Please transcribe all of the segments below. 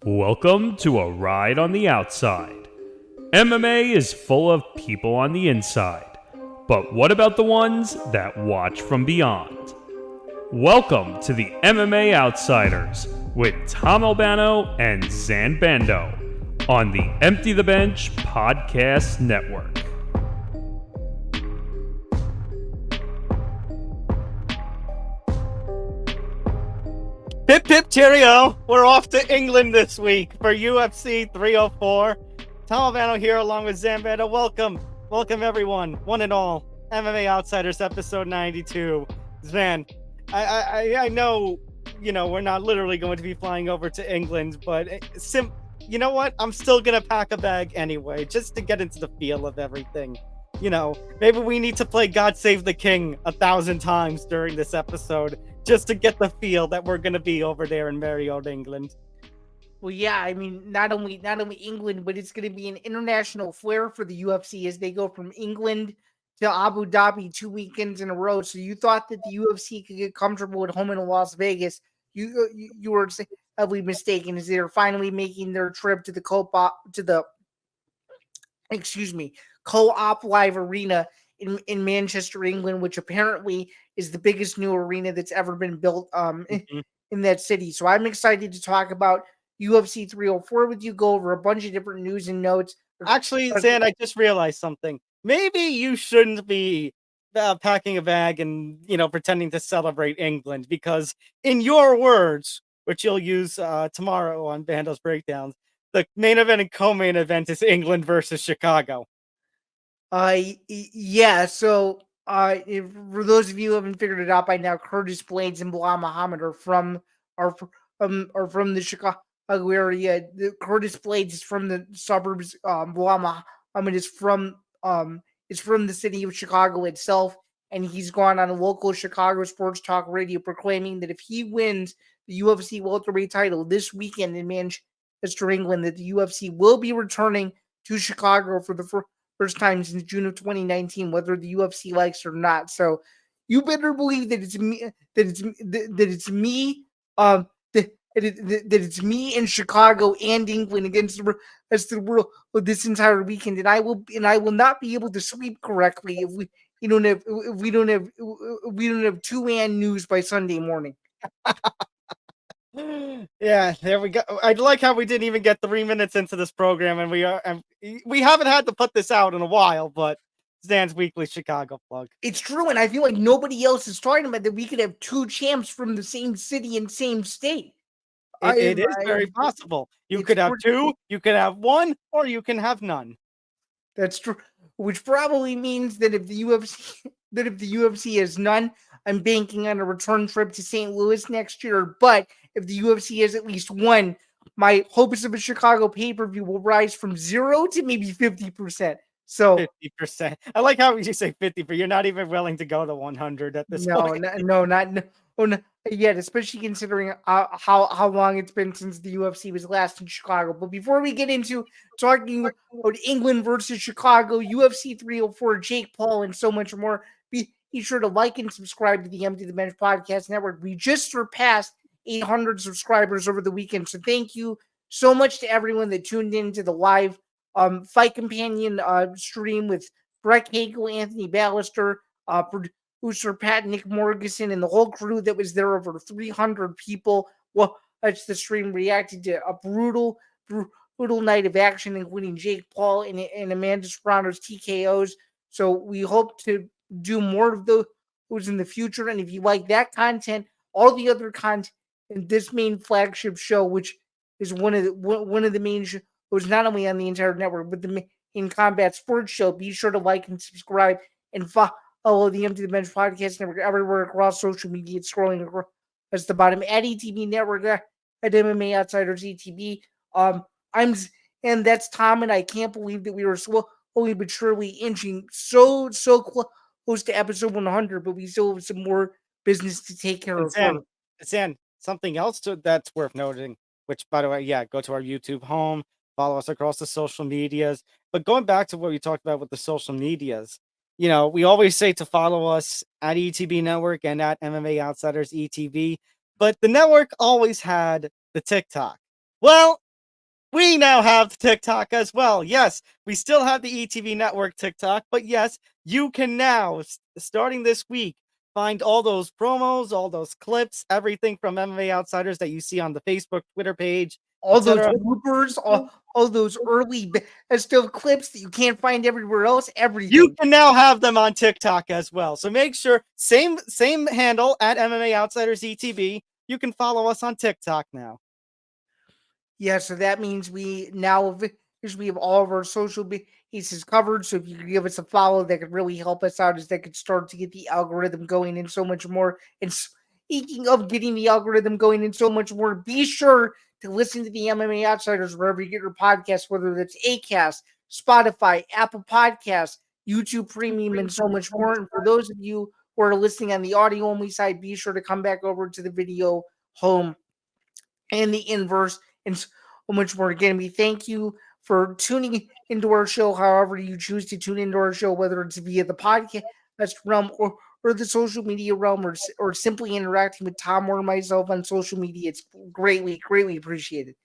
Welcome to a ride on the outside. MMA is full of people on the inside, but what about the ones that watch from beyond? Welcome to the MMA Outsiders with Tom Albano and Zain Bando on the Empty the Bench Podcast Network. Hip hip cheerio! We're off to England this week for UFC 304. Tom Albano here along with Zain Bando. Welcome everyone, one and all. MMA Outsiders episode 92. Zain, I know, we're not literally going to be flying over to England, but you know what? I'm still gonna pack a bag anyway, just to get into the feel of everything. Maybe we need to play God Save the King 1,000 times during this episode just to get the feel that we're going to be over there in merry old England. Well, yeah, I mean, not only England, but it's going to be an international flair for the UFC as they go from England to Abu Dhabi 2 weekends in a row. So you thought that the UFC could get comfortable at home in Las Vegas. You were heavily mistaken as they're finally making their trip to the Co-op Live Arena in Manchester, England, which apparently is the biggest new arena that's ever been built in that city. So I'm excited to talk about UFC 304 with you, go over a bunch of different news and notes. Actually, Zain, I just realized something. Maybe you shouldn't be packing a bag and, pretending to celebrate England, because in your words, which you'll use tomorrow on Bando's Breakdowns, the main event and co-main event is England versus Chicago. Yeah, so for those of you who haven't figured it out by now, Curtis Blades and Bilal Muhammad are from the Chicago area. Curtis Blades is from the suburbs. Bilal Muhammad is from the city of Chicago itself, and he's gone on a local Chicago sports talk radio proclaiming that if he wins the UFC welterweight title this weekend in Manchester, England, that the UFC will be returning to Chicago for the first time since June of 2019, whether the UFC likes it or not. So you better believe that it's me, that it's me in Chicago and England against the rest of the world this entire weekend, and I will not be able to sleep correctly if we don't have two-man news by Sunday morning. Yeah, there we go. I like how we didn't even get 3 minutes into this program, and we haven't had to put this out in a while, but Zain's weekly Chicago plug. It's true, and I feel like nobody else is talking about that we could have two champs from the same city and same state. It is very possible. You could have two, you could have one, or you can have none. That's true. Which probably means that if the UFC has none, I'm banking on a return trip to St. Louis next year. But if the UFC has at least one, my hopes of a Chicago pay-per-view will rise from 0 to maybe 50%. So 50%. I like how you say 50, but you're not even willing to go to 100 at this point. No, yet, especially considering how long it's been since the UFC was last in Chicago. But before we get into talking about England versus Chicago, UFC 304, Jake Paul, and so much more, be sure to like and subscribe to the Empty the Bench Podcast Network. We just surpassed 800 subscribers over the weekend, so thank you so much to everyone that tuned in to the live Fight Companion stream with Brett Hagel, Anthony Ballister, producer Pat, Nick Morgeson, and the whole crew that was there. Over 300 people watched the stream, reacted to a brutal night of action, including Jake Paul and Amanda Serrano's TKOs. So we hope to do more of those in the future. And if you like that content, all the other content in this main flagship show, which is one of the main shows, not only on the entire network, but the main combat sports show, be sure to like and subscribe and follow the Empty the Bench Podcast Network everywhere across social media. It's scrolling across the bottom at ETB Network, at MMA Outsiders ETB. And that's Tom, and I can't believe that we were slowly but surely inching so close to episode 100, but we still have some more business to take care of. And something else that's worth noting, which, by the way, go to our YouTube home, follow us across the social medias. But going back to what we talked about with the social medias, we always say to follow us at ETB Network and at MMA Outsiders ETB, but the network always had the TikTok. Well, we now have TikTok as well. Yes, we still have the ETV Network TikTok, but yes, you can now, starting this week, find all those promos, all those clips, everything from MMA Outsiders that you see on the Facebook, Twitter page, All those etc. bloopers, all those early still clips that you can't find everywhere else, everything. You can now have them on TikTok as well. So make sure, same handle at MMA Outsiders ETB. You can follow us on TikTok now. Yeah, so that means we now we have all of our social pieces covered. So if you could give us a follow, that could really help us out, as that could start to get the algorithm going and so much more. And speaking of getting the algorithm going and so much more, be sure to listen to the MMA Outsiders wherever you get your podcasts, whether that's Acast, Spotify, Apple Podcasts, YouTube Premium, and so much more. And for those of you who are listening on the audio only side, be sure to come back over to the video home and the inverse and so much more. Again, we thank you for tuning into our show, however you choose to tune into our show, whether it's via the podcast realm or the social media realm, or simply interacting with Tom or myself on social media. It's greatly appreciated.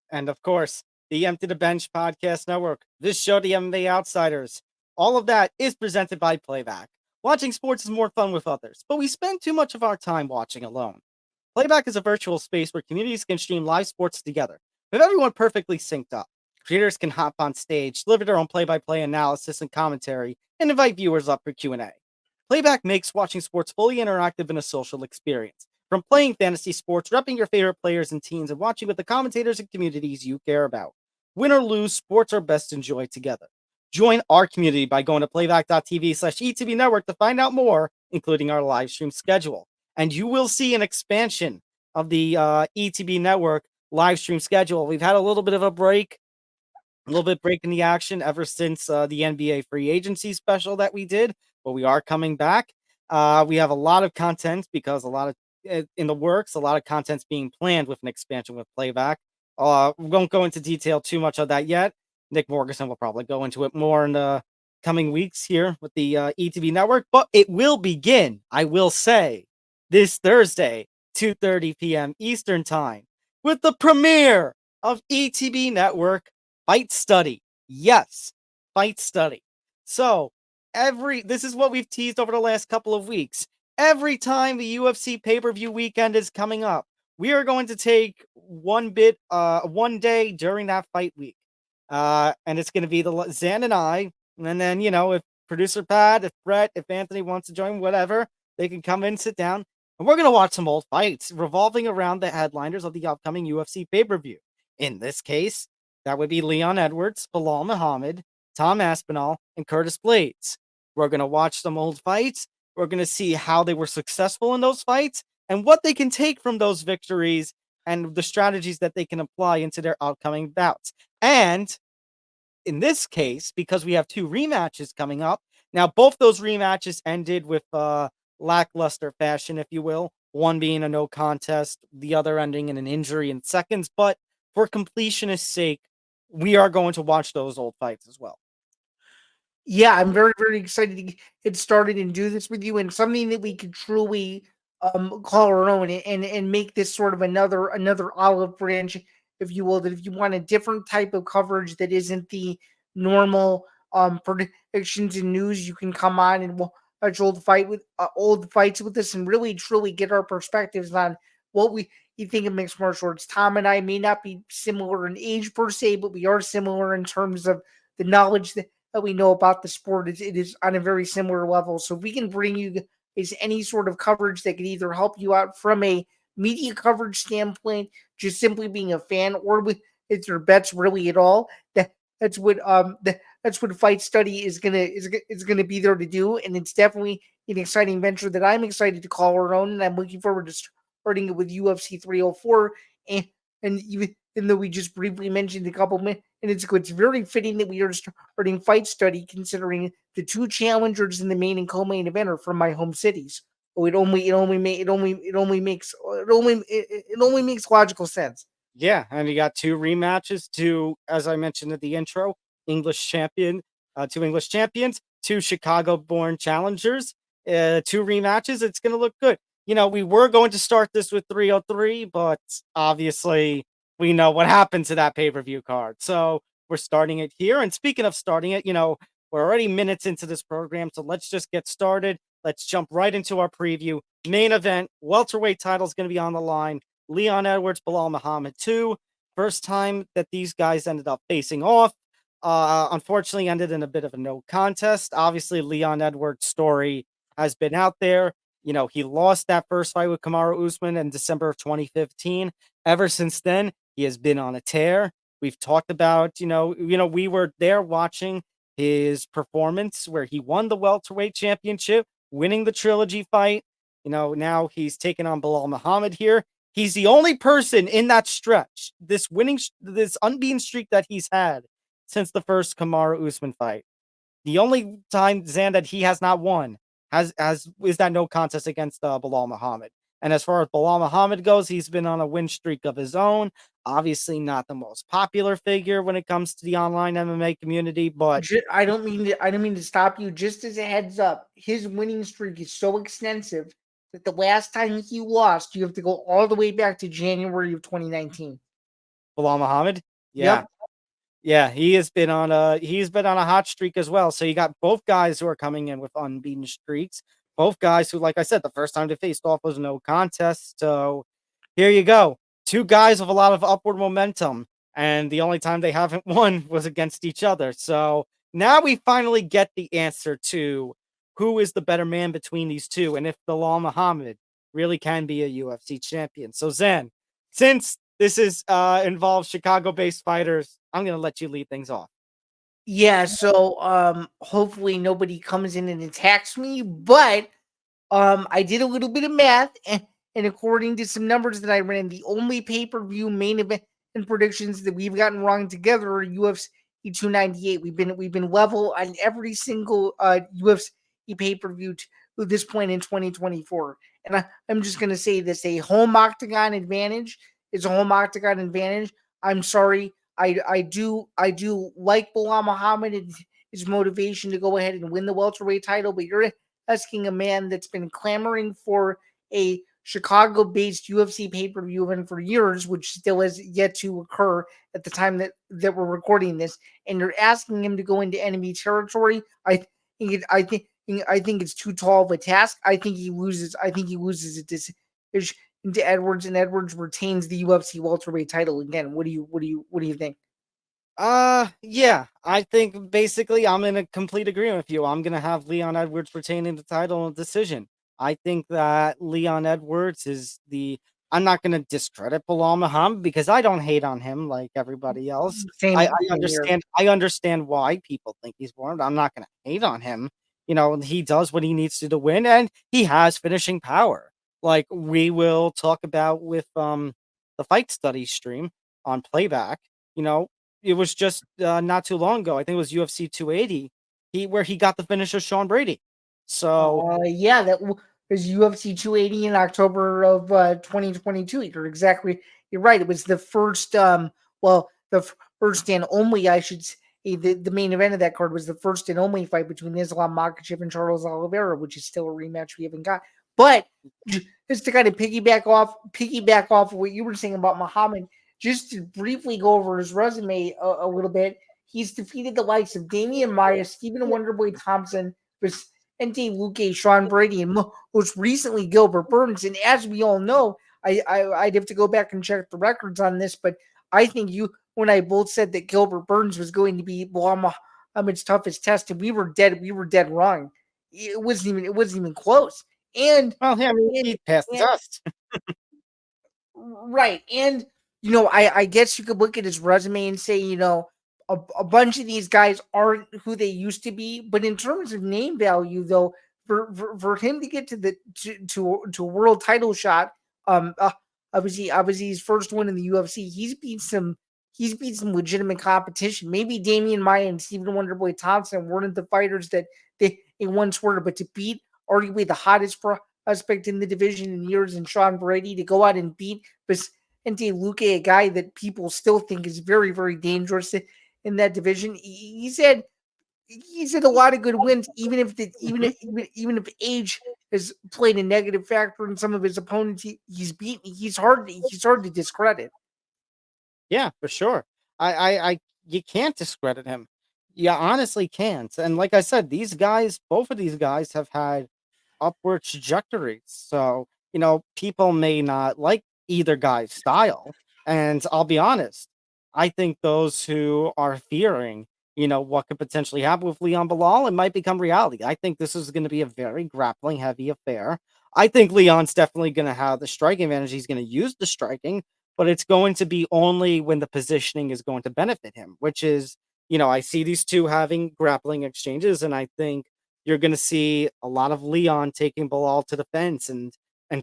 And of course, the Empty the Bench Podcast Network, this show, the MMA Outsiders, all of that is presented by Playback. Watching sports is more fun with others, but we spend too much of our time watching alone. Playback is a virtual space where communities can stream live sports together, with everyone perfectly synced up. Creators can hop on stage, deliver their own play-by-play analysis and commentary, and invite viewers up for Q&A. Playback makes watching sports fully interactive and a social experience. From playing fantasy sports, repping your favorite players and teams, and watching with the commentators and communities you care about. Win or lose, sports are best enjoyed together. Join our community by going to playback.tv/ETV Network to find out more, including our live stream schedule. And you will see an expansion of the ETB Network live stream schedule. We've had a little bit of a break, in the action ever since the NBA free agency special that we did, but we are coming back. We have a lot of content because a lot of in the works, a lot of content's being planned with an expansion with Playback. We won't go into detail too much of that yet. Nick Morganson will probably go into it more in the coming weeks here with the ETB Network, but it will begin, I will say, this Thursday, 2:30 p.m. Eastern Time, with the premiere of ETB Network Fight Study. Yes, Fight Study. So, this is what we've teased over the last couple of weeks. Every time the UFC pay-per-view weekend is coming up, we are going to take one day during that fight week. And it's going to be the Zain and I, and then, if producer Pat, if Brett, if Anthony wants to join, whatever, they can come in, sit down, and we're going to watch some old fights revolving around the headliners of the upcoming UFC pay-per-view. In this case, that would be Leon Edwards, Bilal Muhammad, Tom Aspinall, and Curtis Blades. We're going to watch some old fights. We're going to see how they were successful in those fights and what they can take from those victories and the strategies that they can apply into their upcoming bouts. And in this case, because we have 2 rematches coming up, now both those rematches ended with lackluster fashion, if you will, one being a no contest, the other ending in an injury in seconds. But for completionist's sake, we are going to watch those old fights as well. Yeah, I'm very, very excited to get started and do this with you, and something that we could truly call our own, and make this sort of another olive branch, if you will. That if you want a different type of coverage that isn't the normal predictions and news, you can come on and watch old fights with us, and really truly get our perspectives on what you think of mixed martial arts. Tom and I may not be similar in age per se, but we are similar in terms of the knowledge that we know about the sport. It is on a very similar level. So if we can bring you any sort of coverage that could either help you out from a media coverage standpoint, just simply being a fan, or with it's your bets really at all, that's what Fight Study is gonna be there to do. And it's definitely an exciting venture that I'm excited to call our own, and I'm looking forward to starting it with UFC 304. And even though we just briefly mentioned a couple minutes, and it's very fitting that we are starting Fight Study, considering the 2 challengers in the main and co-main event are from my home cities. Oh, it only makes logical sense. Yeah, and you got 2 rematches, 2, as I mentioned at the intro, 2 English champions, 2 Chicago-born challengers, 2 rematches. It's going to look good. We were going to start this with 303, but obviously we know what happened to that pay-per-view card. So we're starting it here. And speaking of starting it, we're already minutes into this program. So let's just get started. Let's jump right into our preview. Main event, welterweight title is going to be on the line. Leon Edwards, Belal Muhammad 2. First time that these guys ended up facing off. Unfortunately, ended in a bit of a no contest. Obviously, Leon Edwards' story has been out there. He lost that first fight with Kamaru Usman in December of 2015. Ever since then, he has been on a tear. We've talked about, we were there watching his performance where he won the welterweight championship, winning the trilogy fight. Now he's taking on Belal Muhammad here. He's the only person in that stretch, this unbeaten streak that he's had since the first Kamaru Usman fight. The only time, Zan, that he has not won is that no contest against Belal Muhammad. And as far as Belal Muhammad goes, he's been on a win streak of his own. Obviously, not the most popular figure when it comes to the online MMA community, but I don't mean to stop you. Just as a heads up, his winning streak is so extensive that the last time he lost, you have to go all the way back to January of 2019. Belal Muhammad, Yep. Yeah, he's been on a hot streak as well. So you got both guys who are coming in with unbeaten streaks. Both guys who, like I said, the first time they faced off was no contest. So here you go. Two guys with a lot of upward momentum. And the only time they haven't won was against each other. So now we finally get the answer to who is the better man between these two. And if Belal Muhammad really can be a UFC champion. So Zen, since this involves Chicago-based fighters, I'm going to let you lead things off. Yeah, so hopefully nobody comes in and attacks me, but I did a little bit of math, and according to some numbers that I ran, the only pay-per-view main event and predictions that we've gotten wrong together are UFC 298. We've been level on every single UFC pay-per-view to this point in 2024. And I'm just going to say this: a home octagon advantage is a home octagon advantage. I'm sorry. I do like Belal Muhammad and his motivation to go ahead and win the welterweight title, but you're asking a man that's been clamoring for a Chicago-based UFC pay-per-view event for years, which still has yet to occur at the time that we're recording this, and you're asking him to go into enemy territory. I think it's too tall of a task. I think he loses it to Edwards, and Edwards retains the UFC welterweight title again. What do you think? Yeah, I think basically I'm in a complete agreement with you. I'm gonna have Leon Edwards retaining the title in decision. I think that Leon Edwards is I'm not gonna discredit Belal Muhammad because I don't hate on him like everybody else. I understand why people think he's born, but I'm not gonna hate on him. He does what he needs to win, and he has finishing power. Like we will talk about with the fight study stream on Playback. It was just not too long ago. I think it was UFC 280. Where he got the finish of Sean Brady. So yeah, that was UFC 280 in October of 2022. You're right. It was the first the first and only, I should say, the main event of that card was the first and only fight between Islam Makhachev and Charles Oliveira, which is still a rematch we haven't got. But just to kind of piggyback off what you were saying about Muhammad, just to briefly go over his resume a little bit, he's defeated the likes of Damian Maia, Stephen Wonderboy Thompson, Vicente, Luque, Sean Brady, and most recently Gilbert Burns. And as we all know, I'd have to go back and check the records on this, but I think you and I both said that Gilbert Burns was going to be Belal Muhammad's toughest test, and we were dead wrong. It wasn't even close. And he passed the test. Right. And I guess you could look at his resume and say, a bunch of these guys aren't who they used to be. But in terms of name value, though, for him to get to a world title shot, obviously his first one in the UFC, he's beat some legitimate competition. Maybe Damian Maia and Stephen Wonderboy Thompson weren't the fighters that they once were, but to beat arguably the hottest prospect in the division in years, and Sean Brady, to go out and beat Vicente Luque, a guy that people still think is very, very dangerous in that division. He's had a lot of good wins, even if age has played a negative factor in some of his opponents he's beaten. He's hard to discredit. Yeah, for sure. You can't discredit him. You honestly can't. And like I said, both of these guys have had upward trajectories. So, people may not like either guy's style. And I'll be honest, I think those who are fearing, what could potentially happen with Leon Bilal, it might become reality. I think this is going to be a very grappling heavy affair. I think Leon's definitely going to have the striking advantage. He's going to use the striking, but it's going to be only when the positioning is going to benefit him, which is, I see these two having grappling exchanges, and I think you're going to see a lot of Leon taking Bilal to the fence and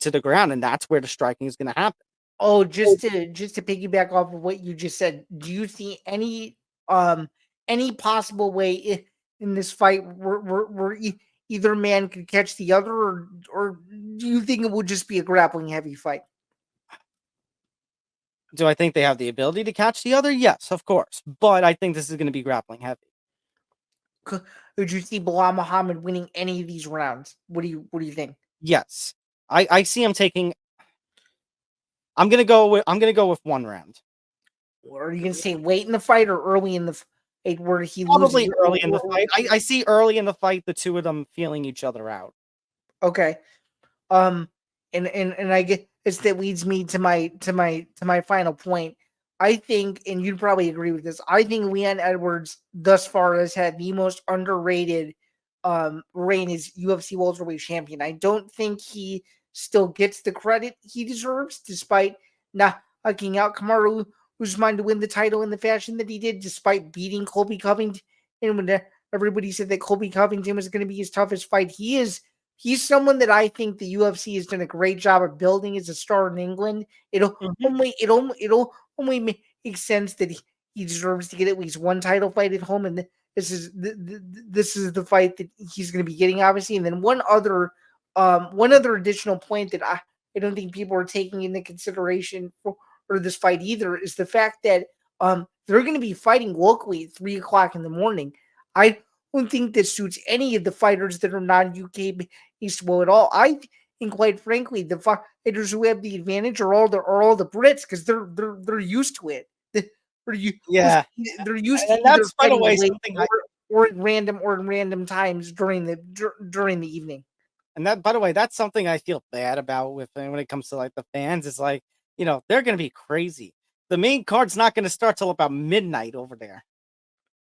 to the ground, and that's where the striking is going to happen. Oh, just to piggyback off of what you just said, do you see any possible way in this fight where either man could catch the other, or do you think it will just be a grappling heavy fight? Do I think they have the ability to catch the other? Yes, of course. But I think this is going to be grappling heavy. Would you see Bilal Muhammad winning any of these rounds? What do you think? Yes. I see him taking. I'm gonna go with one round. Or are you gonna say late in the fight or early in the fight where he Probably loses? early in the fight. I see early in the fight the two of them feeling each other out. Okay. And I guess that leads me to my final point. I think, and you'd probably agree with this, I think Leon Edwards thus far has had the most underrated reign as UFC welterweight champion. I don't think he still gets the credit he deserves, despite not knocking out Kamaru Usman to win the title in the fashion that he did, despite beating Colby Covington. And when everybody said that Colby Covington was going to be his toughest fight, he's someone that I think the UFC has done a great job of building as a star in England. It'll only make sense that he deserves to get at least one title fight at home, and this is the fight that he's going to be getting, obviously. And then one other additional point that I don't think people are taking into consideration for this fight either is the fact that they're going to be fighting locally at 3:00 in the morning. I don't think that suits any of the fighters that are not UK based well at all. I think, quite frankly, the fighters who have the advantage are all the Brits, because they're used to it. They're used to and that's, by the way, something or in random times during the evening. And that, by the way, that's something I feel bad about when it comes to like the fans. Is like, they're going to be crazy. The main card's not going to start till about midnight over there.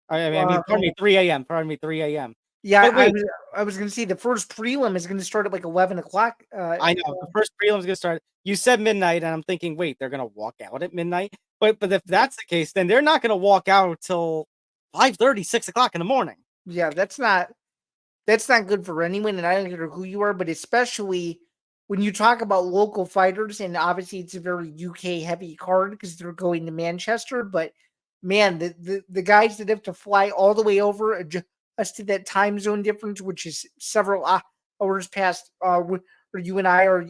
Pardon me, 3 a.m. Pardon me, 3 a.m. Yeah, I was going to say the first prelim is going to start at like 11 o'clock. I know the first prelim is going to start. You said midnight, and I'm thinking, wait, they're going to walk out at midnight? But if that's the case, then they're not going to walk out till 5:30, 6 o'clock in the morning. Yeah, that's not good for anyone, and I don't care who you are, but especially when you talk about local fighters, and obviously it's a very UK heavy card because they're going to Manchester, but man, the guys that have to fly all the way over just to that time zone difference, which is several hours past where you and I are,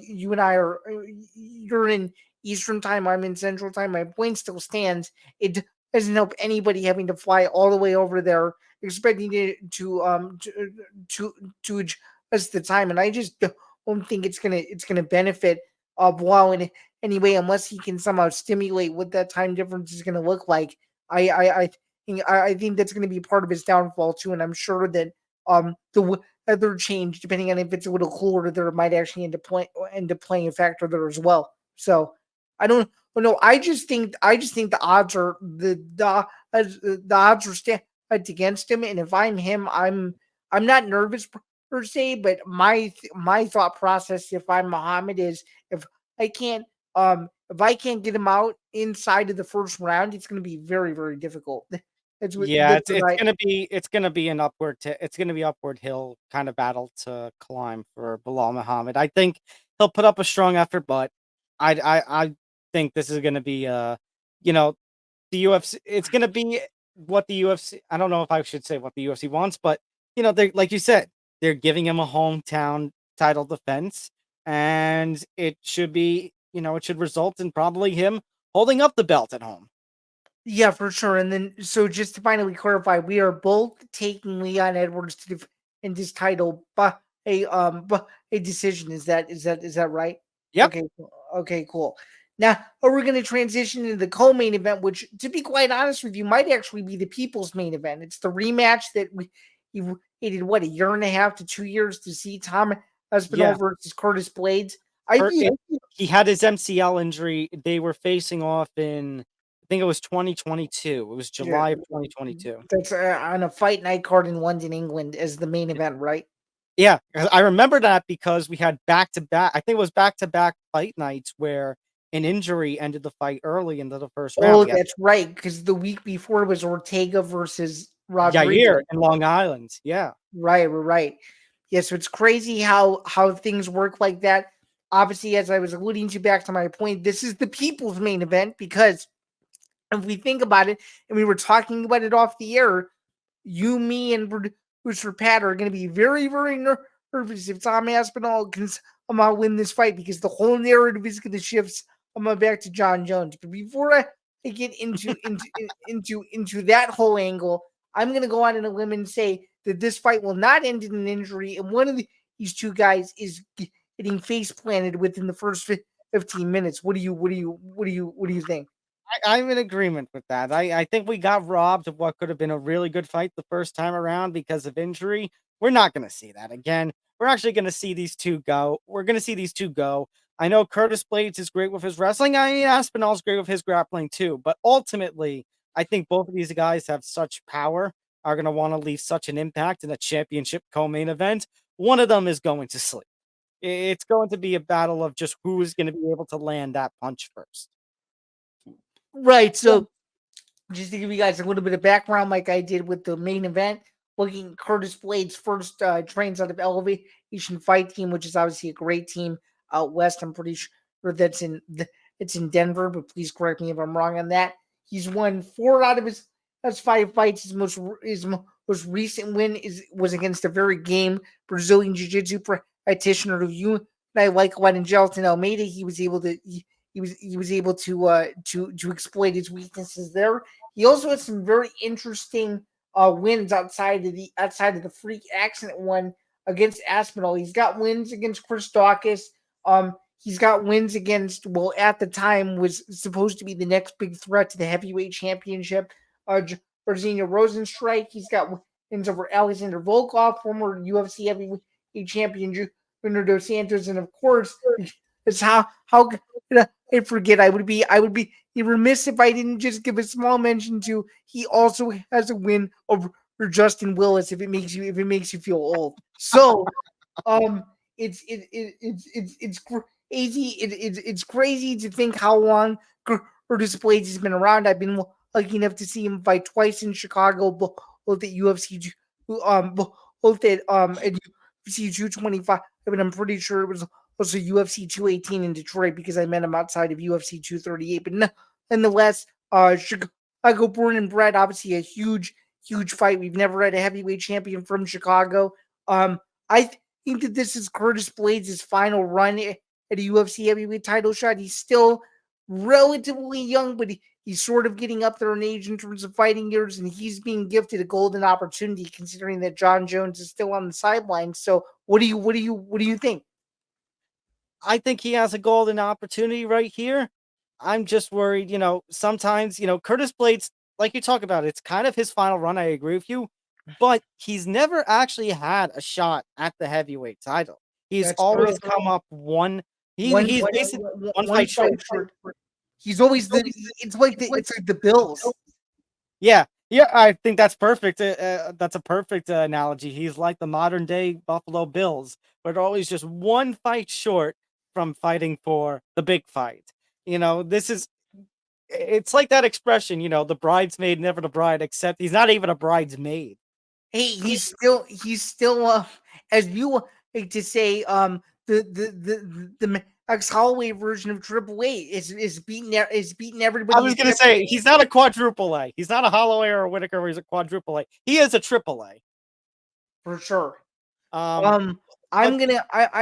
you're in Eastern time, I'm in Central time. My point still stands. It doesn't help anybody having to fly all the way over there, expecting it to adjust the time, and I just don't think it's gonna benefit Bilal in any way, unless he can somehow stimulate what that time difference is gonna look like. I think that's going to be part of his downfall too, and I'm sure that the weather change, depending on if it's a little cooler there, might actually end up playing a factor there as well. So I don't know. I just think the odds are the odds are stacked against him, and if I'm him, I'm not nervous per se, but my thought process, if I'm Muhammad, is if I can't get him out inside of the first round, it's going to be very, very difficult. It's going to be an upward hill kind of battle to climb for Bilal Muhammad. I think he'll put up a strong effort, but I think this is going to be the UFC. It's going to be what the UFC. I don't know if I should say what the UFC wants, but they, like you said, they're giving him a hometown title defense, and it should be. It should result in probably him holding up the belt at home. Yeah, for sure. And then, so just to finally clarify, we are both taking Leon Edwards to defend this title by a decision. Is that right? Yep. Okay, cool. Now, we're going to transition into the co-main event, which, to be quite honest with you, might actually be the people's main event. It's the rematch that we waited, what, a year and a half to 2 years to see Tom Aspinall versus Curtis Blades. He had his MCL injury. They were facing off in, I think it was 2022. It was July of 2022. That's on a fight night card in London, England, as the main event, right? Yeah, I remember that because we had back-to-back, I think it was back-to-back fight nights where an injury ended the fight early into the first round. Oh, that's right, because the week before was Ortega versus Rodriguez. Yair in Long Island. Yeah. Right. Yeah, so it's crazy how things work like that. Obviously, as I was alluding to back to my point, this is the people's main event because if we think about it, and we were talking about it off the air, you, me, and producer Pat are going to be very, very nervous if Tom Aspinall can somehow win this fight because the whole narrative is going to shift back to John Jones. But before I get into that whole angle, I'm going to go on a limb and say that this fight will not end in an injury, and one of these two guys is getting face planted within the first 15 minutes. What do you think? I'm in agreement with that. I think we got robbed of what could have been a really good fight the first time around because of injury. We're not going to see that again. We're actually going to see these two go. We're going to see these two go. I know Curtis Blades is great with his wrestling. I mean, Aspinall's great with his grappling too. But ultimately, I think both of these guys have such power, are going to want to leave such an impact in a championship co-main event. One of them is going to sleep. It's going to be a battle of just who is going to be able to land that punch first. Right. So just to give you guys a little bit of background, like I did with the main event, looking Curtis Blades first trains out of Elevation Fight Team, which is obviously a great team out west. I'm pretty sure that's it's in Denver, but please correct me if I'm wrong on that. He's won 4 out of his 5 fights. His most recent win was against a very game Brazilian Jiu-Jitsu practitioner who you and I like a lot in Gelton Almeida. He was able to exploit his weaknesses there. He also had some very interesting wins outside of the freak accident one against Aspinall. He's got wins against Chris Dawkins. He's got wins against, well, at the time was supposed to be the next big threat to the heavyweight championship, Jairzinho Rosenstrike. He's got wins over Alexander Volkov, former UFC heavyweight champion Junior Dos Santos, and of course, it's how I forget. I would be remiss if I didn't just give a small mention to. He also has a win over Justin Willis. If it makes you feel old, so it's crazy. It's crazy to think how long Curtis Blades has been around. I've been lucky enough to see him fight twice in Chicago, both at UFC, both at UFC 225. But I'm pretty sure it was also UFC 218 in Detroit because I met him outside of UFC 238. But nonetheless, Chicago born and bred, obviously a huge fight. We've never had a heavyweight champion from Chicago. I think that this is Curtis Blades' final run at a UFC heavyweight title shot. He's still relatively young, but he's sort of getting up there in age in terms of fighting years, and he's being gifted a golden opportunity considering that John Jones is still on the sidelines. So what do you think? I think he has a golden opportunity right here. I'm just worried, sometimes, Curtis Blades, like you talk about, it's kind of his final run. I agree with you, but he's never actually had a shot at the heavyweight title. He's always come up he's basically one fight short. He's always it's like the Bills. Yeah, I think that's perfect. That's a perfect analogy. He's like the modern day Buffalo Bills, but always just one fight short from fighting for the big fight. It's like that expression, the bridesmaid, never the bride, except he's not even a bridesmaid. Hey, he's still as you like to say, the Max Holloway version of Triple A is beating everybody. I was gonna say he's not a quadruple A. He's not a Holloway or a Whitaker where he's a quadruple A. He is a triple A. For sure. I'm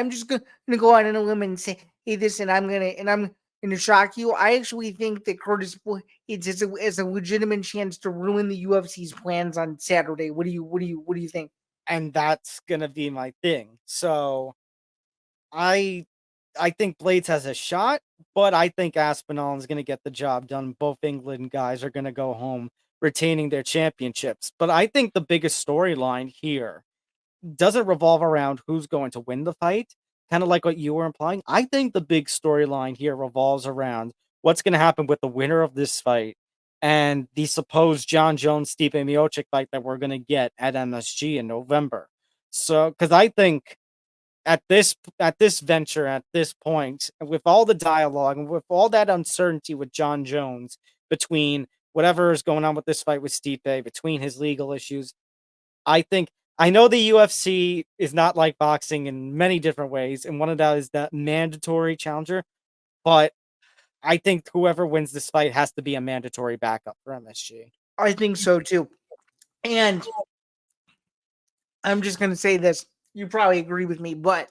just gonna go out on a limb and say, hey, this, and I'm gonna shock you. I actually think that Curtis Blades is a legitimate chance to ruin the UFC's plans on Saturday. What do you think? And that's gonna be my thing. So I I think Blades has a shot, but I think Aspinall is going to get the job done. Both England guys are going to go home retaining their championships. But I think the biggest storyline here doesn't revolve around who's going to win the fight, kind of like what you were implying. I think the big storyline here revolves around what's going to happen with the winner of this fight and the supposed John Jones-Stipe Miocic fight that we're going to get at MSG in November. So, because I think at this venture, at this point, with all the dialogue and with all that uncertainty with John Jones between whatever is going on with this fight with Stipe, between his legal issues, I know the UFC is not like boxing in many different ways, and one of that is that mandatory challenger. But I think whoever wins this fight has to be a mandatory backup for MSG. I think so too. And I'm just going to say this. You probably agree with me, but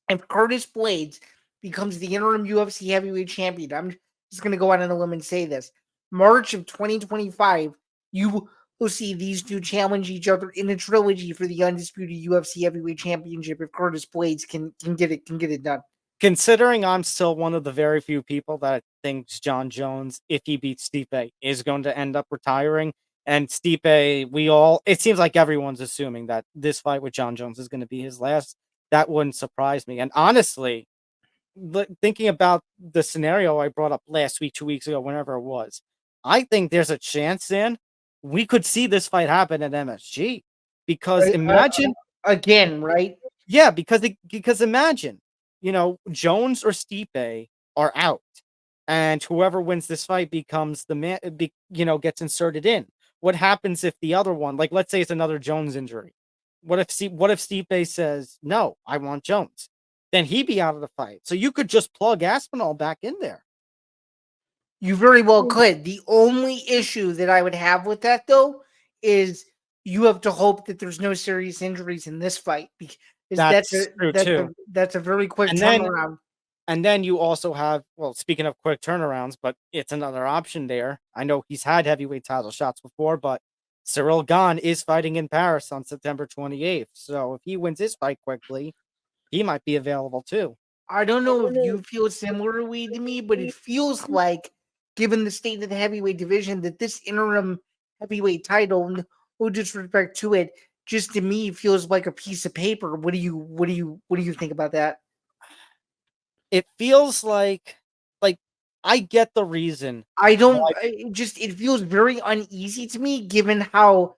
if Curtis Blades becomes the interim UFC heavyweight champion, I'm just going to go out on a limb and say this. March of 2025, you will see these two challenge each other in a trilogy for the undisputed UFC heavyweight championship if Curtis Blades can get it done. Considering I'm still one of the very few people that thinks John Jones, if he beats Stipe, is going to end up retiring, and Stipe, it seems like everyone's assuming that this fight with John Jones is going to be his last. That wouldn't surprise me. And honestly, thinking about the scenario I brought up last week, 2 weeks ago, whenever it was, I think there's a chance then we could see this fight happen at MSG. Because imagine again, right? Yeah, because imagine, Jones or Stipe are out, and whoever wins this fight becomes the man. Gets inserted in. What happens if the other one, like let's say it's another Jones injury? What if Stipe says no, I want Jones? Then he'd be out of the fight. So you could just plug Aspinall back in there. You very well could. The only issue that I would have with that, though, is you have to hope that there's no serious injuries in this fight. Because that's true too. That's a very quick turnaround. And then you also have, speaking of quick turnarounds, but it's another option there. I know he's had heavyweight title shots before, but Cyril Gane is fighting in Paris on September 28th. So if he wins his fight quickly, he might be available too. I don't know if you feel similarly to me, but it feels like, given the state of the heavyweight division, that this interim heavyweight title, no disrespect to it, just to me feels like a piece of paper. What do you think about that? It feels like I get the reason. It feels very uneasy to me, given how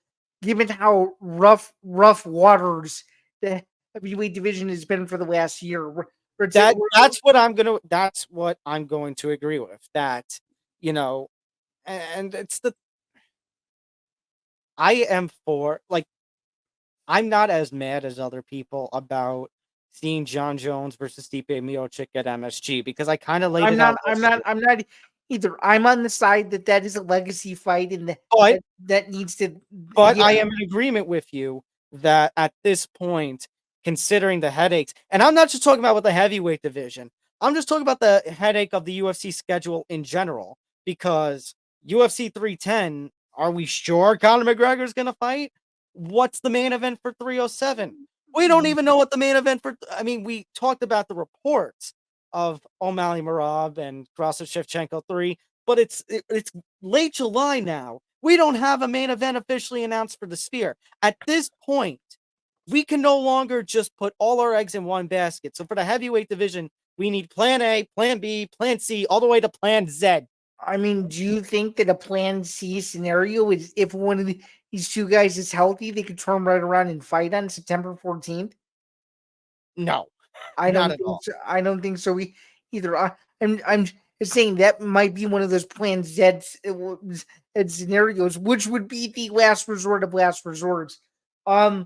rough waters the heavyweight division has been for the last year. That's what I'm going to agree with. That, and it's I am for, I'm not as mad as other people about seeing John Jones versus Stipe Miocic at MSG, because I kind of laid it out. I'm not either. I'm on the side that is a legacy fight, and that needs to. But yeah. I am in agreement with you that at this point, considering the headaches, and I'm not just talking about with the heavyweight division, I'm just talking about the headache of the UFC schedule in general, because UFC 310, are we sure Conor McGregor is going to fight? What's the main event for 307? We don't even know what the main event we talked about the reports of O'Malley Merab and Krasov-Shevchenko 3, but it's late July now. We don't have a main event officially announced for the Sphere. At this point, we can no longer just put all our eggs in one basket. So for the heavyweight division, we need plan A, plan B, plan C, all the way to plan Z. I mean, do you think that a plan C scenario is if one of these two guys is healthy, they could turn right around and fight on September 14th? No, I don't think so. I don't think so either. I'm just saying that might be one of those plan Z scenarios, which would be the last resort of last resorts. For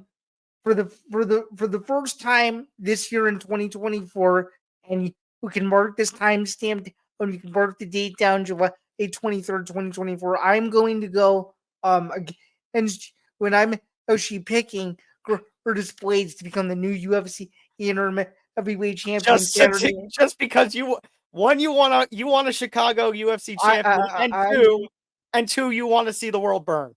the first time this year in 2024, and we can mark this timestamp, and we can mark the date down July 23rd, 2024. I'm going to go and when I'm actually picking Curtis Blades to become the new UFC interim heavyweight champion. Just because you want a Chicago UFC champion, and two, you want to see the world burn.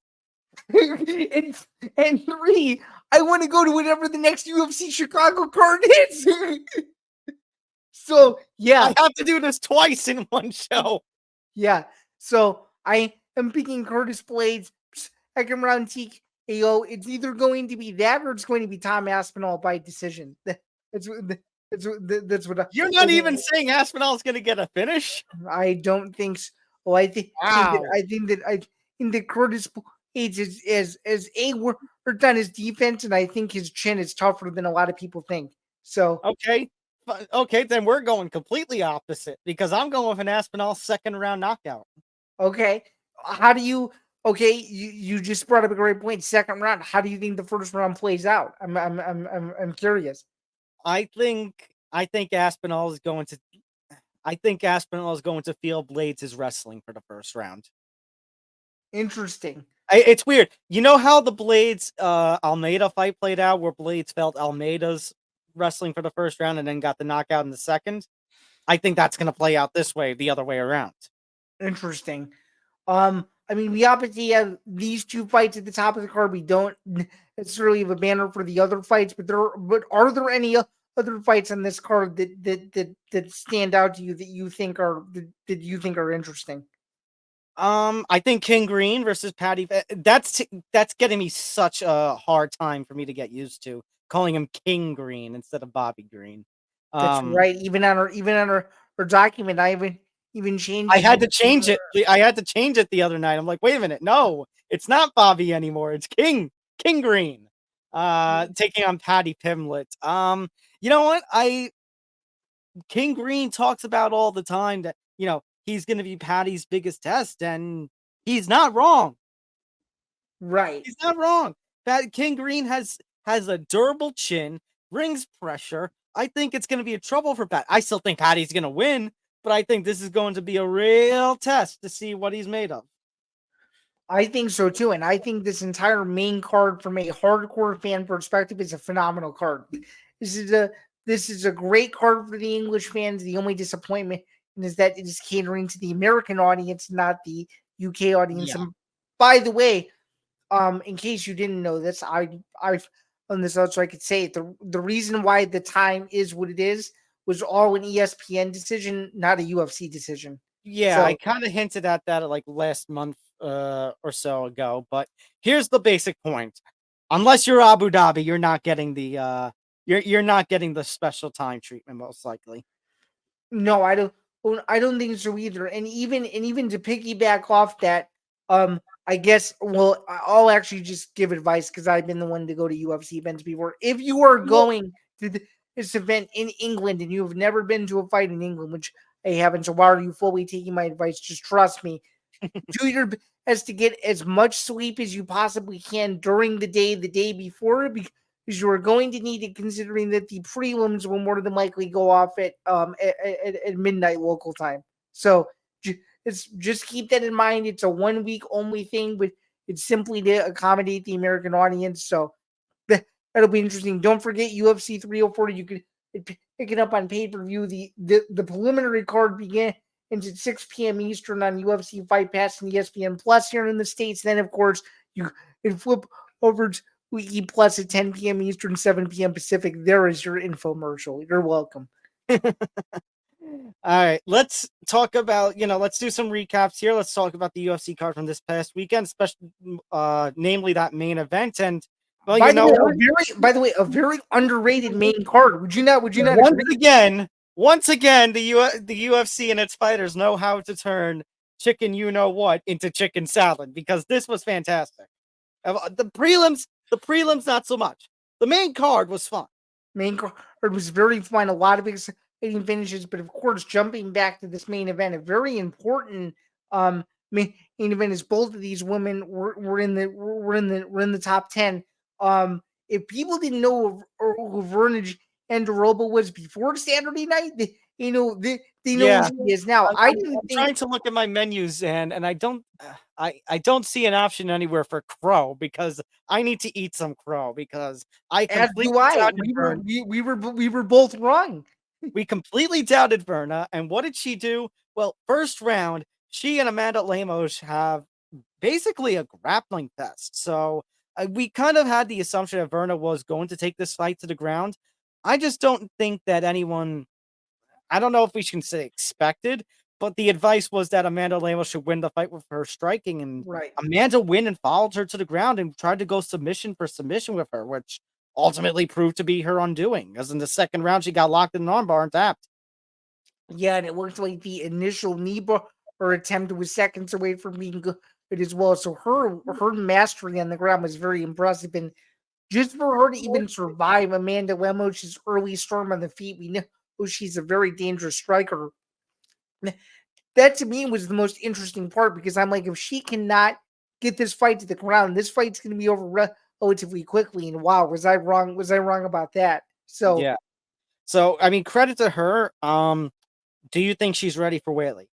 and three, I want to go to whatever the next UFC Chicago card is. So yeah, I have to do this twice in one show. yeah. So I am picking Curtis Blades second round TKO. It's either going to be that or it's going to be Tom Aspinall by decision. That's what You're not even saying Aspinall's going to get a finish? I don't think so. Oh, I think that Curtis Blades is a worked on his defense, and I think his chin is tougher than a lot of people think. So okay, then we're going completely opposite because I'm going with an Aspinall second round knockout. Okay, how do you? Okay, you just brought up a great point. Second round. How do you think the first round plays out? I'm curious. I think Aspinall is going to. I think Aspinall is going to feel Blades' wrestling for the first round. Interesting. It's weird. You know how the Blades Almeida fight played out, where Blades felt Almeida's wrestling for the first round and then got the knockout in the second? I think that's going to play out this way, the other way around. Interesting. I mean, we obviously have these two fights at the top of the card. We don't necessarily have a banner for the other fights, but are there any other fights on this card that stand out to you that you think are interesting? I think King Green versus Patty. That's getting me such a hard time for me to get used to calling him King Green instead of Bobby Green. That's right. Even on our document, I even changed. I had to change it. I had to change it the other night. I'm like, wait a minute, no, it's not Bobby anymore. It's King Green. Taking on Patty Pimlet. You know what? King Green talks about all the time that he's going to be Patty's biggest test, and he's not wrong. Right. He's not wrong. King Green has a durable chin, brings pressure. I think it's going to be a trouble for Pat. I still think Patty's going to win, but I think this is going to be a real test to see what he's made of. I think so too, and I think this entire main card, from a hardcore fan perspective, is a phenomenal card. This is a great card for the English fans. The only disappointment is that it is catering to the American audience, not the UK audience. Yeah. And by the way, in case you didn't know this, I've on this out so I could say it. The reason why the time is what it is was all an ESPN decision, not a UFC decision. Yeah, I kind of hinted at that like last month or so ago, but here's the basic point. Unless you're Abu Dhabi, you're not getting the you're not getting the special time treatment, most likely. No, I don't think so either. And even to piggyback off that, I guess, well, I'll actually just give advice because I've been the one to go to UFC events before. If you are going to this event in England and you have never been to a fight in England, which I haven't, so why are you fully taking my advice? Just trust me. Do your best to get as much sleep as you possibly can during the day before, because you are going to need it, considering that the prelims will more than likely go off at midnight local time. So just keep that in mind. It's a 1 week only thing, but it's simply to accommodate the American audience. So that'll be interesting. Don't forget UFC 304. You could pick it up on pay-per-view. The preliminary card begins at 6 p.m. Eastern on UFC Fight Pass and ESPN Plus here in the States. Then, of course, you can flip over to E Plus at 10 p.m. Eastern, 7 p.m. Pacific. There is your infomercial. You're welcome. All right, let's talk about, let's do some recaps here. Let's talk about the UFC card from this past weekend, especially, namely that main event. And well, by the way, a very underrated main card. Would you not? Once again, the UFC and its fighters know how to turn chicken, what, into chicken salad, because this was fantastic. The prelims, not so much. The main card was fun. Main card was very fun. A lot of exciting finishes, but of course, jumping back to this main event, a very important main event is both of these women were in the top 10. If people didn't know who Verna Jandiroba was before Saturday night, they know who she is now. I'm trying to look at my menus and I don't see an option anywhere for crow, because I need to eat some crow, because we were both wrong. We completely doubted Verna, and what did she do? Well, first round, she and Amanda Lemos have basically a grappling test. So we kind of had the assumption that Verna was going to take this fight to the ground. I just don't think that anyone I don't know if we can say expected, but the advice was that Amanda Lemos should win the fight with her striking, and Right. Amanda win and followed her to the ground and tried to go submission for submission with her, which ultimately proved to be her undoing. As in the second round, she got locked in an armbar and tapped. Yeah, and it looked like the initial knee bar or attempt was seconds away from being good as well. So her mastery on the ground was very impressive, and just for her to even survive Amanda Lemos' early storm on the feet, we know she's a very dangerous striker. That to me was the most interesting part, because I'm like, if she cannot get this fight to the ground, this fight's going to be over relatively quickly. And wow, was I wrong? Was I wrong about that? So Yeah. So I mean, credit to her. Do you think she's ready for Whaley?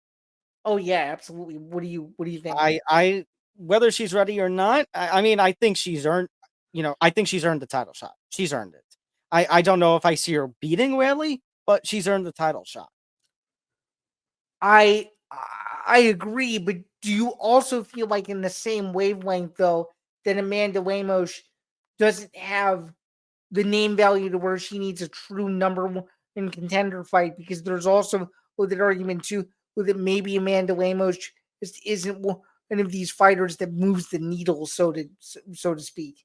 oh yeah, absolutely. What do you think? I whether she's ready or not, I mean, I think she's earned. I think she's earned the title shot. She's earned it. I don't know if I see her beating Whaley, but she's earned the title shot. I I agree, but do you also feel like in the same wavelength though that Amanda Lemos doesn't have the name value to where she needs a true number one contender fight? Because there's also that argument too that maybe Amanda Lemos just isn't one of these fighters that moves the needle, so to speak.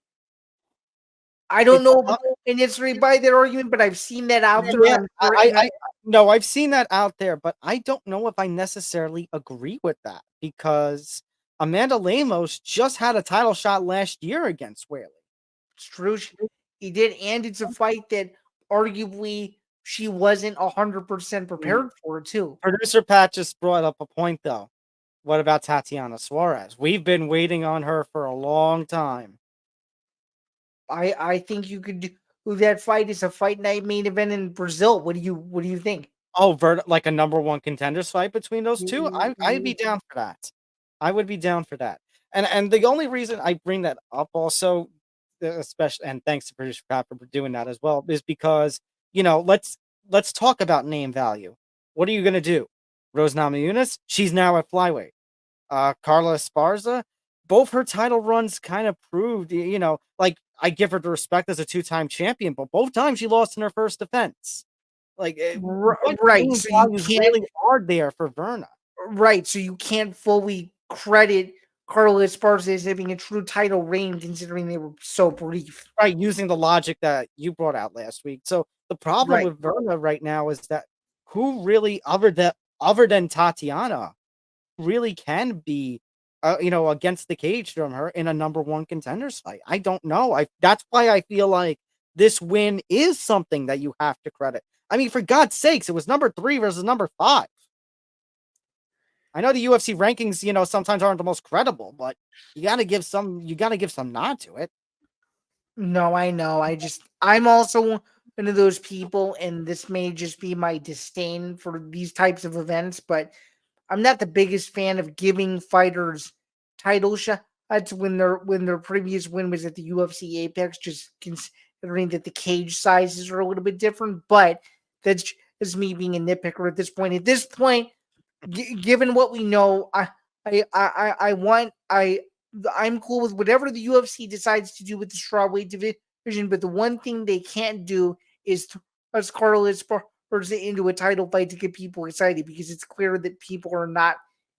I don't It's know and it's right by that argument, but I've seen that out there. yeah, I'm sure, and no, I've seen that out there, but I don't know if I necessarily agree with that, because Amanda Lemos just had a title shot last year against Whaley. it's true. He did, and it's a fight that arguably she wasn't 100% prepared for too. Producer Pat just brought up a point though. What about Tatiana Suarez? We've been waiting on her for a long time. I think you could do that fight is a fight night main event in Brazil. What do you think? Oh, like a number one contenders fight between those two? I'd be down for that. I would be down for that. And the only reason I bring that up also, especially, and thanks to Producer Pat for doing that as well, is because, let's talk about name value. What are you gonna do? Rose Namajunas, she's now at flyweight. Carla Esparza, both her title runs kind of proved, like, I give her the respect as a two-time champion, but both times she lost in her first defense. Like, Right, so you can't really hard there for Verna. right, so you can't fully credit Carla Esparza as having a true title reign, considering they were so brief. Right, using the logic that you brought out last week. So the problem with Verna right now is that who really, other than Tatiana, really can be, against the cage from her in a number one contenders fight? I don't know. That's why I feel like this win is something that you have to credit. I mean, for God's sakes, it was number 3 versus number 5. I know the UFC rankings, sometimes aren't the most credible, but you gotta give some nod to it. No, I know. I'm also one of those people, and this may just be my disdain for these types of events, but I'm not the biggest fan of giving fighters title shots when their previous win was at the UFC Apex, just considering that the cage sizes are a little bit different. But that's just me being a nitpicker at this point. At this point, given what we know, I'm cool with whatever the UFC decides to do with the strawweight division. But the one thing they can't do is thrust Carla Esparza into a title fight to get people excited, because it's clear that people are not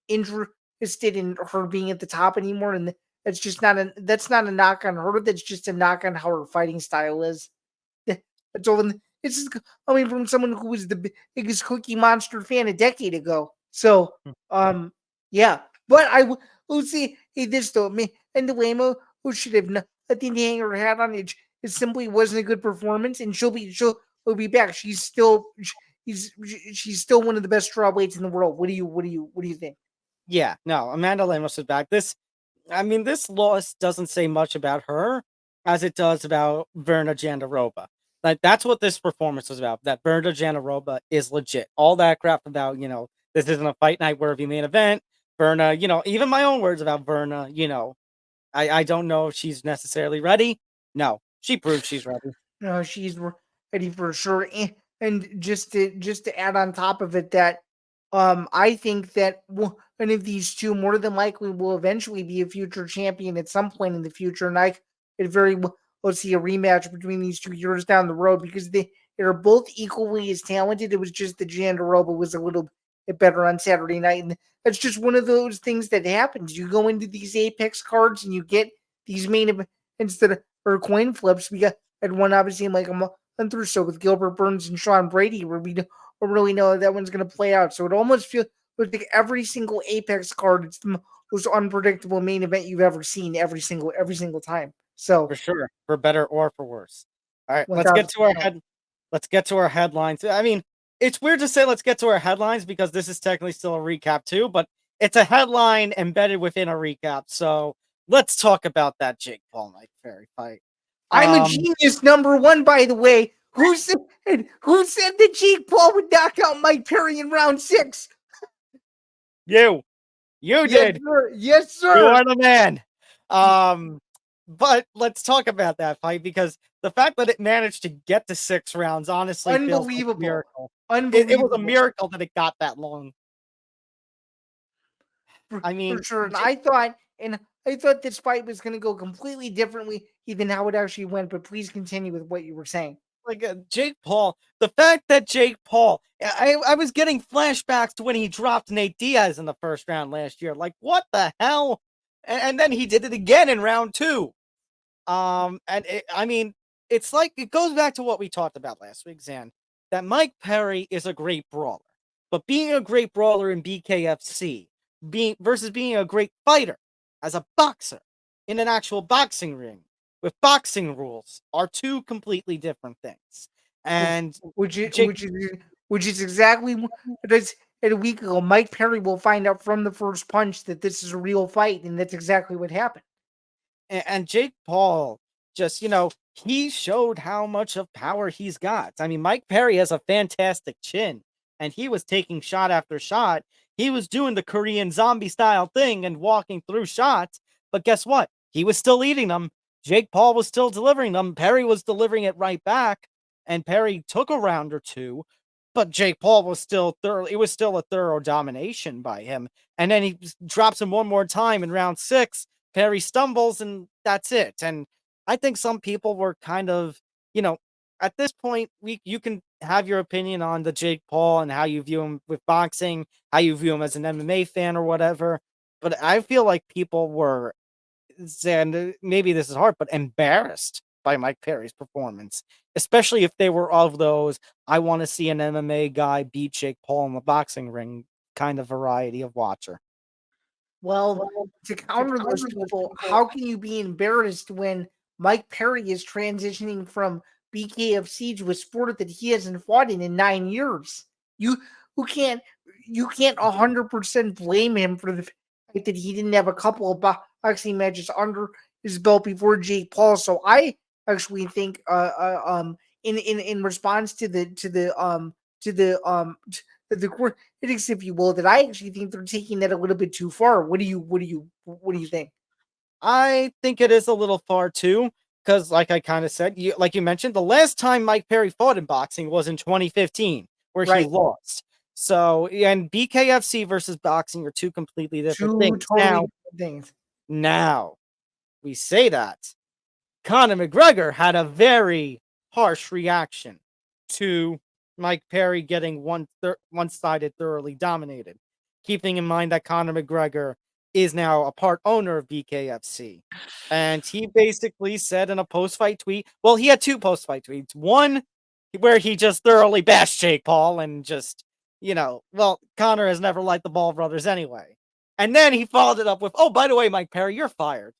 interested in her being at the top anymore, and that's not a knock on her. That's just a knock on how her fighting style is. That's all. This is coming from someone who was the biggest Cookie Monster fan a decade ago. So, yeah. But I will say this though, and the Lamo, who should have nothing to hang her hat on, it simply wasn't a good performance, and she'll be back. She's still one of the best strawweights in the world. What do you think? Yeah, no, Amanda Lemos is back. This loss doesn't say much about her as it does about Verna Jandiroba. Like, that's what this performance was about. That Verna Jandiroba is legit. All that crap about, this isn't a fight night worthy main event. Verna, even my own words about Verna, I don't know if she's necessarily ready. No, she proved she's ready. No, she's ready for sure. And just to add on top of it, that I think that one of these two more than likely will eventually be a future champion at some point in the future, and I could very well see a rematch between these 2 years down the road, because They're both equally as talented. It was just that Jandiroba was a little bit better on Saturday night, and that's just one of those things that happens. You go into these Apex cards and you get these main events that are coin flips. We had one obviously in like a month or so with Gilbert Burns and Sean Brady, where we don't really know that one's going to play out. So it almost feels like every single Apex card, it's the most unpredictable main event you've ever seen every single time. So For sure, for better or for worse. All right, let's get 1000%. to our headlines. I mean, it's weird to say let's get to our headlines because this is technically still a recap too, but it's a headline embedded within a recap. So let's talk about that Jake Paul Mike Perry fight. I'm a genius, number one, by the way. Who said that Jake Paul would knock out Mike Perry in round 6? You did. Sir. Yes, sir. You are the man. But let's talk about that fight because the fact that it managed to get to 6 rounds honestly feels like a miracle. It was a miracle that it got that long. I mean, for sure. And I thought this fight was going to go completely differently than how it actually went. But please continue with what you were saying. Like Jake Paul, the fact that Jake Paul, I was getting flashbacks to when he dropped Nate Diaz in the first round last year. Like, what the hell? And then he did it again in round 2. I mean, it's like it goes back to what we talked about last week, Zan. That Mike Perry is a great brawler, but being a great brawler in BKFC, versus being a great fighter as a boxer in an actual boxing ring with boxing rules are 2 completely different things. And which is exactly what a week ago. Mike Perry will find out from the first punch that this is a real fight, and that's exactly what happened. And Jake Paul just, he showed how much of power he's got. I mean, Mike Perry has a fantastic chin, and he was taking shot after shot. He was doing the Korean zombie style thing and walking through shots. But guess what? He was still eating them. Jake Paul was still delivering them. Perry was delivering it right back. And Perry took a round or 2. But Jake Paul was still it was still a thorough domination by him. And then he drops him one more time in round 6. Perry stumbles and that's it. And I think some people were kind of, at this point, you can have your opinion on the Jake Paul and how you view him with boxing, how you view him as an MMA fan or whatever. But I feel like people were, and maybe this is hard, but embarrassed by Mike Perry's performance, especially if they were of those, I want to see an MMA guy beat Jake Paul in the boxing ring kind of variety of watcher. Well, to counter those people, how can you be embarrassed when Mike Perry is transitioning from BKFC to a sport that he hasn't fought in 9 years? You can't 100% blame him for the fact that he didn't have a couple of boxing matches under his belt before Jake Paul. So I actually think in response to the critics, if you will, that I actually think they're taking that a little bit too far. What do you think? I think it is a little far too, because like I kind of said, like you mentioned, the last time Mike Perry fought in boxing was in 2015, where he lost. So, and BKFC versus boxing are 2 completely different things. Now, we say that Conor McGregor had a very harsh reaction to Mike Perry getting one-sided thoroughly dominated, keeping in mind that Conor McGregor is now a part owner of BKFC. And he basically said in a post-fight tweet, well, he had 2 post-fight tweets. One where he just thoroughly bashed Jake Paul and just, well, Conor has never liked the Ball brothers anyway. And then he followed it up with, oh, by the way, Mike Perry, you're fired.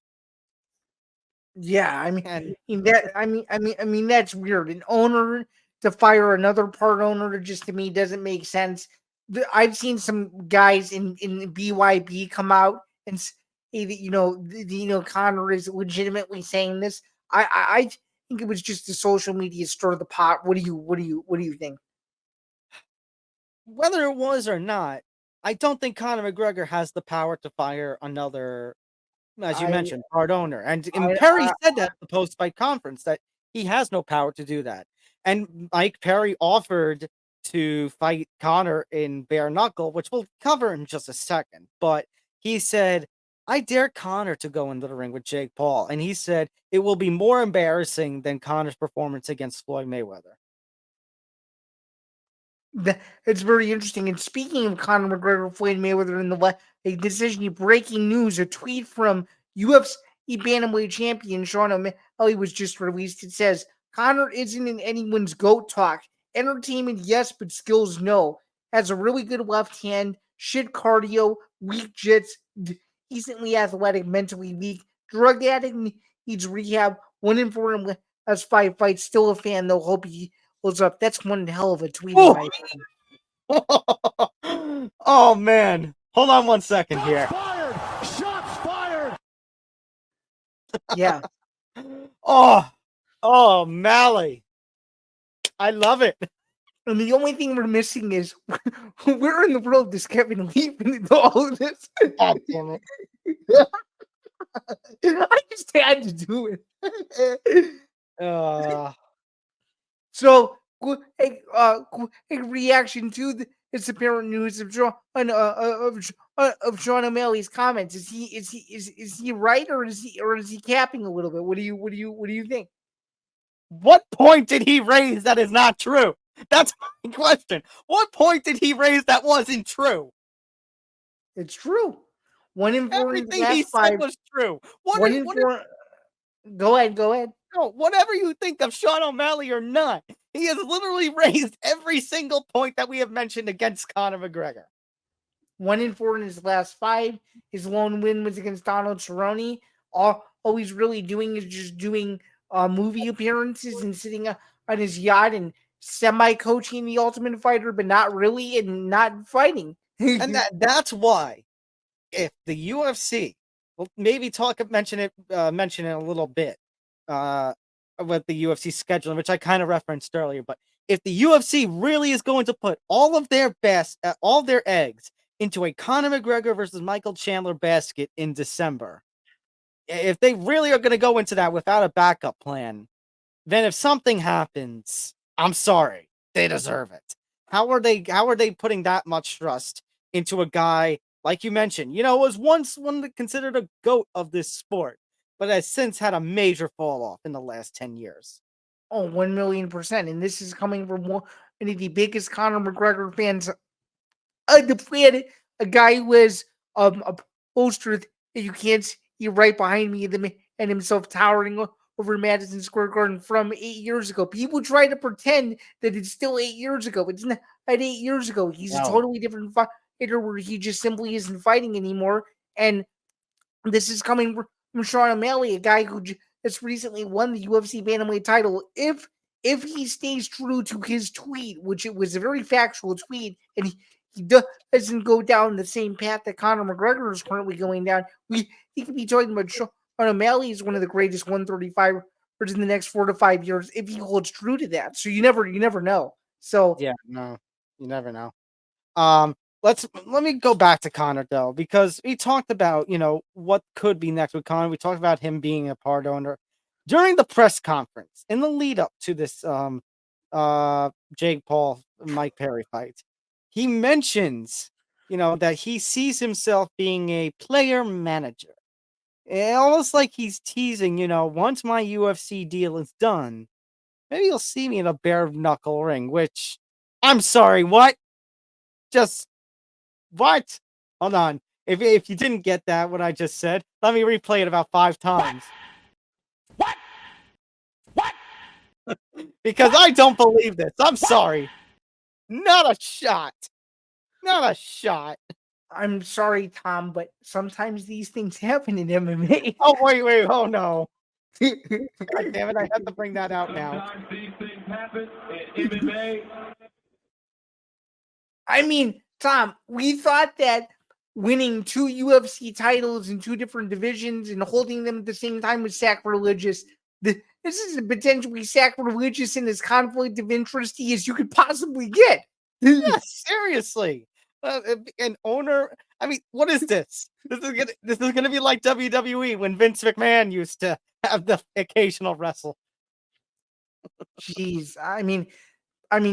Yeah, I mean that's weird. An owner to fire another part owner just to me doesn't make sense. I've seen some guys in BYB come out and say that Conor is legitimately saying this. I think it was just the social media stir the pot. What do you think? Whether it was or not, I don't think Conor McGregor has the power to fire another, as you mentioned, part owner. And Perry said that at the post-fight conference that he has no power to do that. And Mike Perry offered to fight Conor in bare knuckle, which we'll cover in just a second. But he said, I dare Conor to go into the ring with Jake Paul. And he said it will be more embarrassing than Conor's performance against Floyd Mayweather. It's very interesting. And speaking of Conor McGregor, Floyd Mayweather in a decision, breaking news, a tweet from UFC Bantamweight champion Sean O'Malley was just released. It says, Conor isn't in anyone's GOAT talk. Entertainment, yes, but skills, no. Has a really good left hand, shit cardio, weak jits, decently athletic, mentally weak, drug addict, needs rehab, 1-4 in last 5 fights, still a fan, though, hope he holds up. That's one hell of a tweet. Oh, man. Hold on one second here. Shots fired! Yeah. Oh, Mally. I love it. And the only thing we're missing is where in the world does Kevin Lee fit into all of this? God damn it. I just had to do it. So, a reaction to this apparent news of Sean O'Malley's comments. Is he right, or is he capping a little bit? What do you think? What point did he raise that is not true? That's my question. What point did he raise that wasn't true? It's true. 1-4. Everything he said was true. Go ahead. No, whatever you think of Sean O'Malley or not, he has literally raised every single point that we have mentioned against Conor McGregor. 1-4 in his last 5. His lone win was against Donald Cerrone. All he's really doing is just doing movie appearances and sitting on his yacht and semi-coaching the Ultimate Fighter, but not really, and not fighting. And that's why, if the UFC, we'll maybe mention it a little bit with the UFC scheduling, which I kind of referenced earlier. But if the UFC really is going to put all of their eggs into a Conor McGregor versus Michael Chandler basket in December, if they really are going to go into that without a backup plan, then if something happens, I'm sorry, they deserve it. How are they putting that much trust into a guy, like you mentioned, was once considered a GOAT of this sport, but has since had a major fall off in the last 10 years? Oh, 1,000,000%. And this is coming from one of the biggest Conor McGregor fans on the planet. A guy who was a poster that you can't see right behind me, and himself towering over Madison Square Garden from 8 years ago. People try to pretend that it's still 8 years ago. It's not 8 years ago. He's a totally different fighter where he just simply isn't fighting anymore. And this is coming from Sean O'Malley, a guy who just recently won the UFC Bantamweight title. If he stays true to his tweet, which it was a very factual tweet, and he doesn't go down the same path that Conor McGregor is currently going down, he could be talking about Sean O'Malley is one of the greatest 135ers in the next 4 to 5 years if he holds true to that. So you never know. So yeah, no, you never know. Let me go back to Conor though, because we talked about what could be next with Conor. We talked about him being a part owner during the press conference in the lead up to this Jake Paul Mike Perry fight. He mentions that he sees himself being a player manager. Almost like he's teasing, once my UFC deal is done, maybe you'll see me in a bare knuckle ring, which, I'm sorry, what? Just, what? Hold on. If you didn't get that, what I just said, let me replay it about 5 times. What? Because I don't believe this. I'm sorry. Not a shot. Not a shot. I'm sorry, Tom, but sometimes these things happen in MMA. Oh, wait. Oh, no. God damn it. I have to bring that out now. Sometimes these things happen in MMA. I mean, Tom, we thought that winning 2 UFC titles in 2 different divisions and holding them at the same time was sacrilegious. This is a potentially sacrilegious and as conflict of interest as you could possibly get. Yeah, seriously. An owner. I mean, what is this? This is gonna be like WWE when Vince McMahon used to have the occasional wrestle. Jeez, I mean,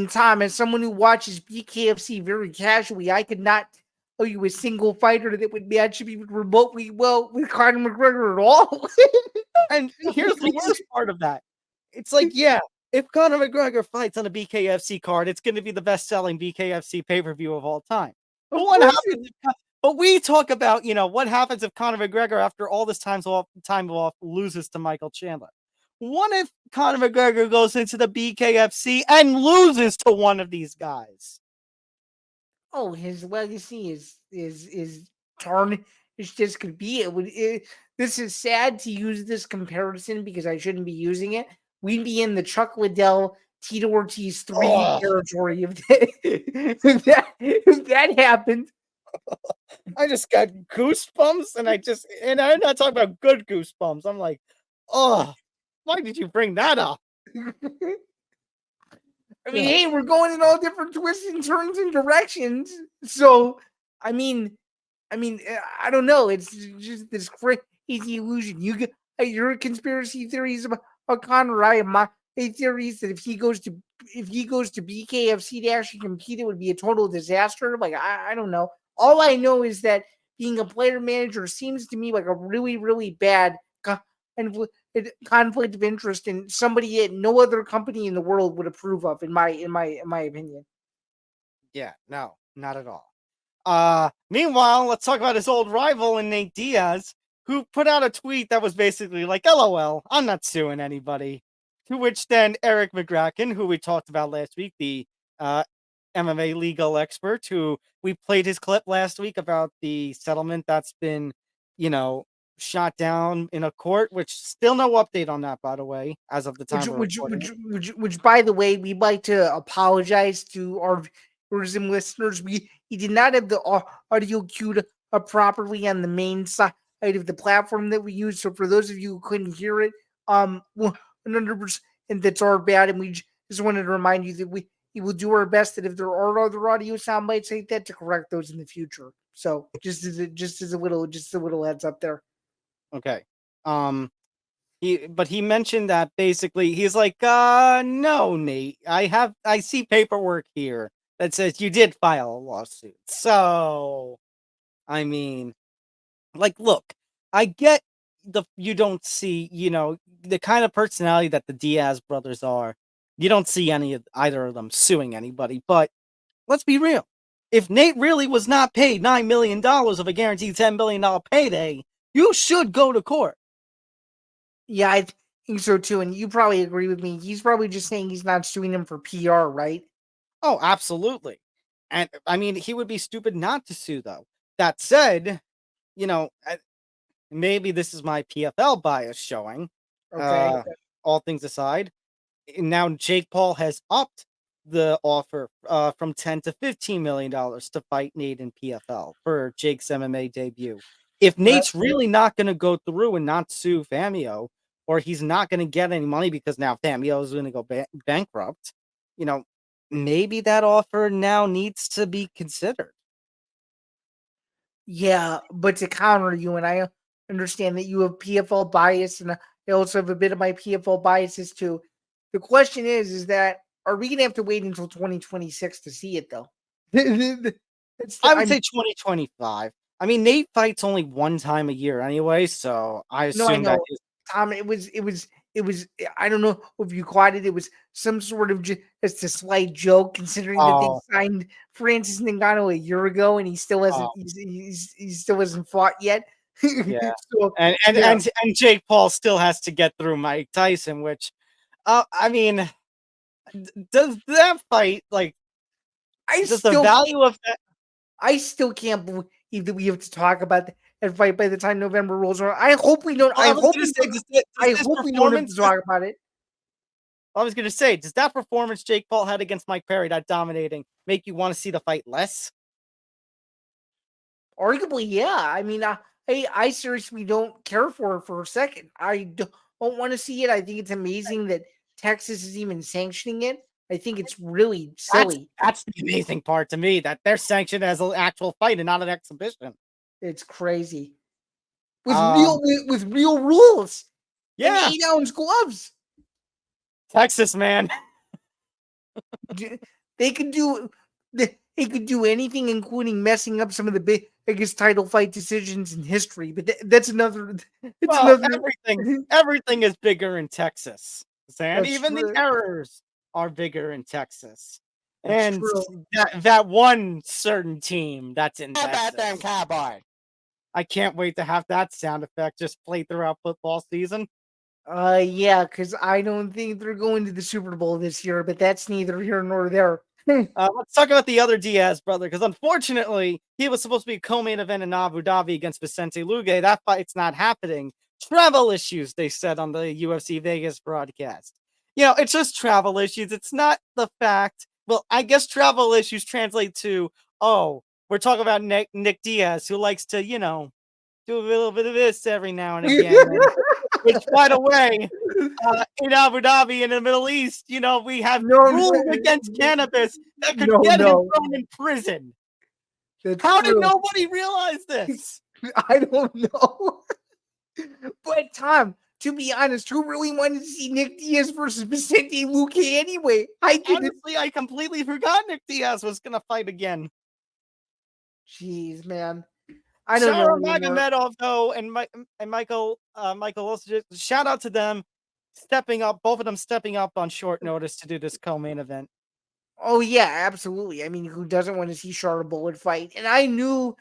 Tom, as someone who watches BKFC very casually, I could not tell you a single fighter that would match even remotely well with Conor McGregor at all. And here's the worst part of that. It's like, yeah, if Conor McGregor fights on a BKFC card, it's going to be the best-selling BKFC pay-per-view of all time. But what happens? But we talk about, what happens if Conor McGregor, after all this time off, loses to Michael Chandler? What if Conor McGregor goes into the BKFC and loses to one of these guys? Oh, his legacy is tarnished. This could be it. This is sad to use this comparison because I shouldn't be using it. We'd be in the Chuck Liddell, Tito Ortiz 3 territory if that happened. I just got goosebumps, and I'm not talking about good goosebumps. I'm like, oh, why did you bring that up? I mean, hey, we're going in all different twists and turns and directions. So, I mean, I don't know. It's just this crazy illusion. Your conspiracy theories about Conor. I have my theories that if he goes to BKFC to actually compete, it would be a total disaster. Like I don't know. All I know is that being a player manager seems to me like a really, really bad conflict of interest and somebody that no other company in the world would approve of, in my opinion. Yeah, no, not at all. Meanwhile, let's talk about his old rival in Nate Diaz, who put out a tweet that was basically like, LOL, I'm not suing anybody. To which then Eric McGracken, who we talked about last week, the MMA legal expert, who we played his clip last week about the settlement that's been, shot down in a court, which still no update on that, by the way, as of the time. Which, by the way, we'd like to apologize to our viewers and listeners. He did not have the audio queued up properly on the main side of the platform that we use. So for those of you who couldn't hear it, 100% that's our bad, and we just wanted to remind you that we will do our best that if there are other audio sound bites like that, to correct those in the future. So just as a little heads up there. Okay. He mentioned that basically he's like, no, Nate, I see paperwork here that says you did file a lawsuit. So, I mean, like, look, I get you don't see, the kind of personality that the Diaz brothers are. You don't see either of them suing anybody, but let's be real. If Nate really was not paid $9 million of a guaranteed $10 million payday, you should go to court. Yeah, I think so too. And you probably agree with me. He's probably just saying he's not suing him for PR, right? Oh, absolutely. And I mean, he would be stupid not to sue, though. That said, maybe this is my PFL bias showing. Okay. All things aside, now Jake Paul has upped the offer from $10 to $15 million to fight Nate in PFL for Jake's MMA debut. If Nate's really not going to go through and not sue Fanmio, or he's not going to get any money because now Fanmio is going to go bankrupt, maybe that offer now needs to be considered. Yeah, but to counter you, and I understand that you have PFL bias, and I also have a bit of my PFL biases too. The question is that are we going to have to wait until 2026 to see it, though? I would say 2025. I mean, Nate fights only one time a year anyway, so I assume that is... Tom, it was. I don't know if you caught it. It was some sort of just a slight joke, considering that they signed Francis Ngannou a year ago, and he still hasn't. He still hasn't fought yet. Yeah, and Jake Paul still has to get through Mike Tyson, which, I mean, does that fight the value of that? I still can't believe that we have to talk about that fight by the time November rolls around. I hope we don't. I hope we don't have to talk about it. I was going to say, does that performance Jake Paul had against Mike Perry, that dominating, make you want to see the fight less? Arguably, yeah. I mean, I seriously don't care for it for a second. I don't want to see it. I think it's amazing that Texas is even sanctioning it. I think it's really silly. That's the amazing part to me, that they're sanctioned as an actual fight and not an exhibition. It's crazy. With real rules. Yeah. And 8-ounce gloves. Texas, man. They could do anything, including messing up some of the biggest title fight decisions in history. But that's another. Everything is bigger in Texas. And That's even true. the errors are bigger in Texas. That's And true. that one certain team that's in How about them Texas. Cowboys? I can't wait to have that sound effect just play throughout football season. Yeah, because I don't think they're going to the Super Bowl this year, but that's neither here nor there. Let's talk about the other Diaz brother, because unfortunately, he was supposed to be a co-main event in Abu Dhabi against Vicente Luque. That fight's not happening. Travel issues, they said on the UFC Vegas broadcast. It's just travel issues. It's not the fact. Well, I guess travel issues translate to, oh, we're talking about Nick Diaz, who likes to, do a little bit of this every now and again. Which, by the way, in Abu Dhabi in the Middle East, we have rules against cannabis that could get him thrown in prison. How did nobody realize this? I don't know. But Tom, to be honest, who really wanted to see Nick Diaz versus Vicente Luque anyway? Honestly, I completely forgot Nick Diaz was going to fight again. Jeez, man. I don't know. Magomedov, though, and Michael also, shout out to them stepping up, both of them stepping up on short notice to do this co-main event. Oh, yeah, absolutely. I mean, who doesn't want to see Charlotte Bullet fight? And I knew,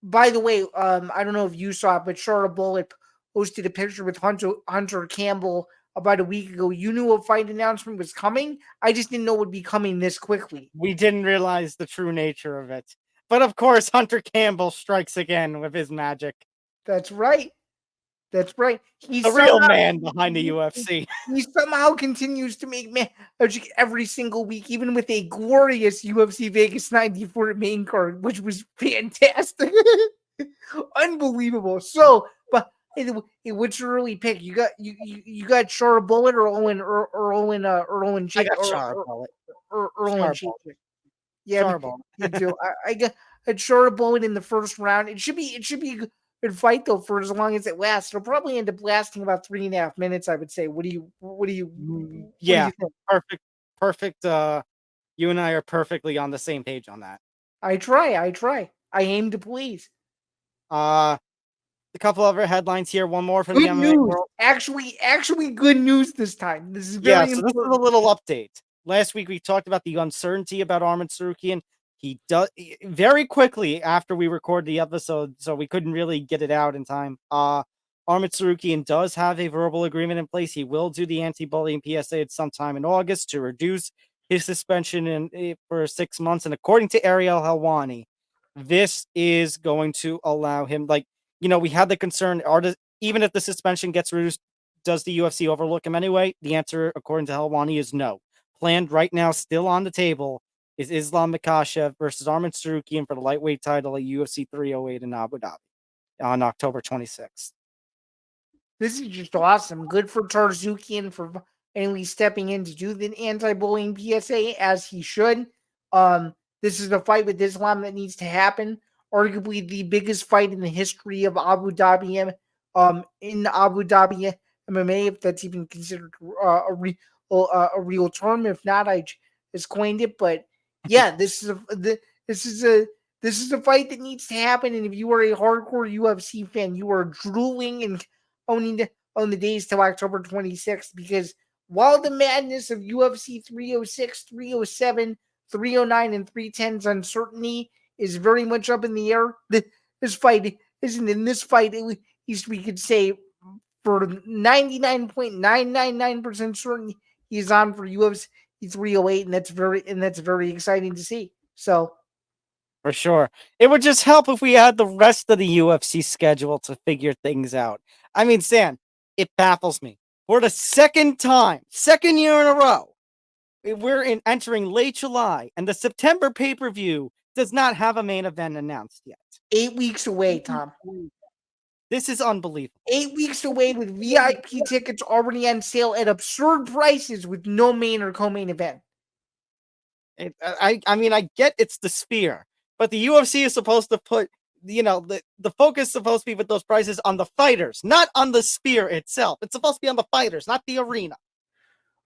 by the way, I don't know if you saw it, but Charlotte Bullet posted a picture with Hunter Campbell about a week ago. You knew a fight announcement was coming. I just didn't know it would be coming this quickly. We didn't realize the true nature of it. But of course, Hunter Campbell strikes again with his magic. That's right. That's right. He's the real man behind the UFC. He somehow continues to make magic every single week, even with a glorious UFC Vegas 94 main card, which was fantastic. Unbelievable. So, but hey, what's your early pick? You got Charlotte Bullet or Owen I got Charlotte Bullet. Erlen Chase. Yeah, me too. I got Charlotte Bullet in the first round. It should be a good fight though for as long as it lasts. It'll probably end up lasting about 3.5 minutes, I would say. What do you think? Perfect. You and I are perfectly on the same page on that. I try. I aim to please. A couple other headlines here. One more for the MMA world. Actually, good news this time. This is very important. This is a little update. Last week we talked about the uncertainty about Arman Tsarukyan. He does very quickly after we recorded the episode, so we couldn't really get it out in time. Arman Tsarukyan does have a verbal agreement in place. He will do the anti-bullying PSA at sometime in August to reduce his suspension for 6 months. And according to Ariel Helwani, this is going to allow him, we had the concern, even if the suspension gets reduced, does the UFC overlook him anyway? The answer, according to Helwani, is no. Planned right now, still on the table, is Islam Makhachev versus Arman Tsarukyan for the lightweight title at UFC 308 in Abu Dhabi on October 26th. This is just awesome. Good for Tsarukyan for finally stepping in to do the anti-bullying PSA as he should. This is a fight with Islam that needs to happen. Arguably the biggest fight in the history of Abu Dhabi, in Abu Dhabi MMA, if that's even considered a real term. If not, I just coined it. But yeah, this is a fight that needs to happen. And if you are a hardcore UFC fan, you are drooling and on the days till October 26th, because while the madness of UFC 306, 307, 309, and 310's uncertainty is very much up in the air, this fight isn't. In this fight, at least we could say for 99.999% certain he's on for UFC 308, and that's very exciting to see. So, for sure, it would just help if we had the rest of the UFC schedule to figure things out. I mean, Sam, it baffles me. For the second year in a row, we're entering late July, and the September pay-per-view does not have a main event announced yet. 8 weeks away, Tom. This is unbelievable. 8 weeks away with VIP tickets already on sale at absurd prices with no main or co-main event. I mean, I get it's the Sphere, but the UFC is supposed to put, the focus is supposed to be with those prices on the fighters, not on the Sphere itself. It's supposed to be on the fighters, not the arena.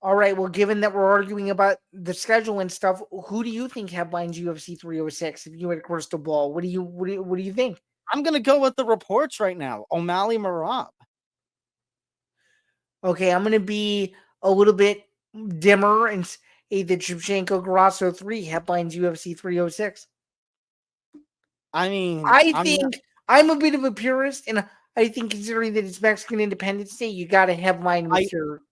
All right, well, given that we're arguing about the schedule and stuff, who do you think headlines UFC 306 if you had a crystal ball? What do you think? I'm going to go with the reports right now. O'Malley Merab. Okay, I'm going to be a little bit dimmer and say that Shevchenko Grasso 3 headlines UFC 306. I mean, I think I'm a bit of a purist, and I think considering that it's Mexican Independence Day, you got to headline with your.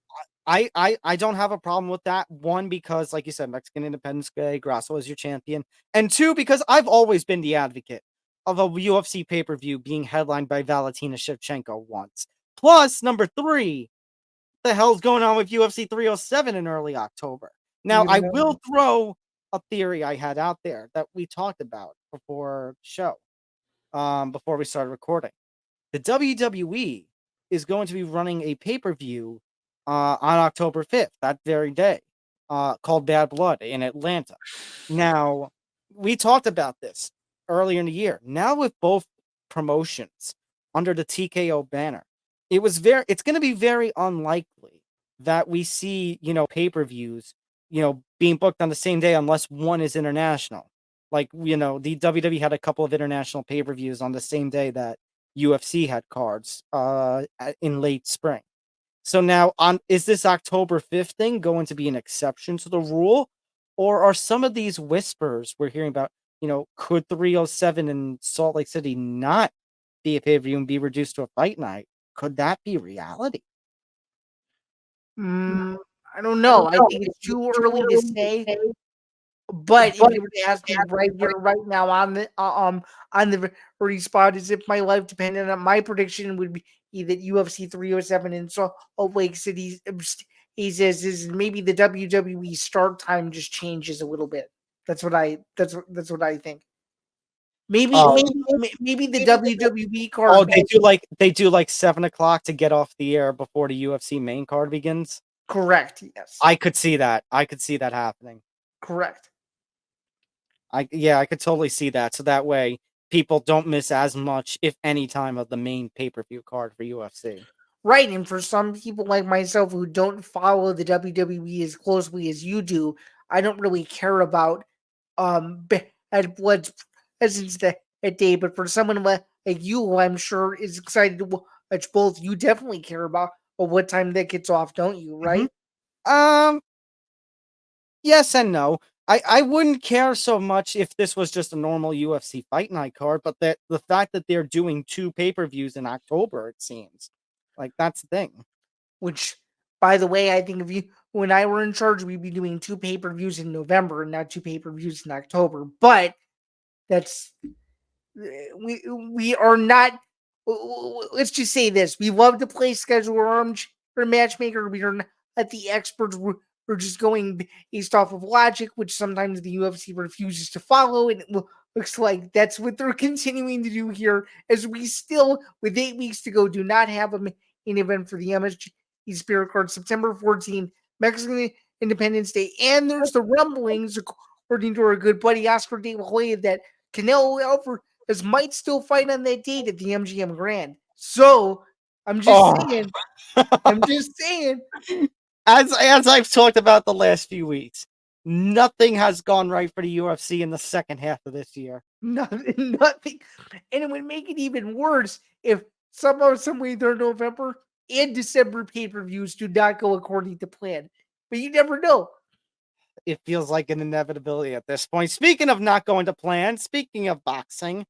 I don't have a problem with that. One, because like you said, Mexican Independence Day, Grasso is your champion, and two, because I've always been the advocate of a UFC pay-per-view being headlined by Valentina Shevchenko once. Plus, number three, what the hell's going on with UFC 307 in early October? Now, I will throw a theory I had out there that we talked about before the show, before we started recording. The WWE is going to be running a pay-per-view on October 5th, that very day, called Bad Blood in Atlanta. Now, we talked about this earlier in the year. Now with both promotions under the TKO banner, it's going to be very unlikely that we see, pay-per-views, being booked on the same day unless one is international. Like, the WWE had a couple of international pay-per-views on the same day that UFC had cards in late spring. So now is this October 5th thing going to be an exception to the rule? Or are some of these whispers we're hearing about, could 307 in Salt Lake City not be a pay-per-view and be reduced to a fight night? Could that be reality? I don't know. I think it's too early to say. But if you were to ask me right here, right now, on the very spot, as if my life depended on, my prediction would be that UFC 307 in Salt Lake City is maybe the WWE start time just changes a little bit. That's what I think. Maybe the WWE card. Oh, they do like 7 o'clock to get off the air before the UFC main card begins. Correct. Yes. I could see that. I could see that happening. Correct. I could totally see that. So that way people don't miss as much, if any, time of the main pay-per-view card for UFC. Right, and for some people like myself who don't follow the WWE as closely as you do, I don't really care about Bad Blood's presence that day. But for someone like you, who I'm sure is excited to watch both, you definitely care about what time that gets off, don't you? Right? Mm-hmm. Yes and no. I wouldn't care so much if this was just a normal UFC Fight Night card, but that the fact that they're doing 2 pay-per-views in October, it seems like that's the thing. Which, by the way, I think when I were in charge, we'd be doing 2 pay-per-views in November and not 2 pay-per-views in October. But that's we are not. Let's just say this: we love to play schedule armchair matchmaker. We are not the experts. We're just going based off of logic, which sometimes the UFC refuses to follow, and it looks like that's what they're continuing to do here. As we still, with 8 weeks to go, do not have a main event for the MSG Spirit Card, September 14th, Mexican Independence Day, and there's the rumblings, according to our good buddy Oscar De La Hoya, that Canelo Alvarez might still fight on that date at the MGM Grand. So I'm just saying. I'm just saying. As I've talked about the last few weeks, nothing has gone right for the UFC in the second half of this year. Nothing. And it would make it even worse if somehow, some way, their November and December pay-per-views do not go according to plan. But you never know. It feels like an inevitability at this point. Speaking of not going to plan, speaking of boxing,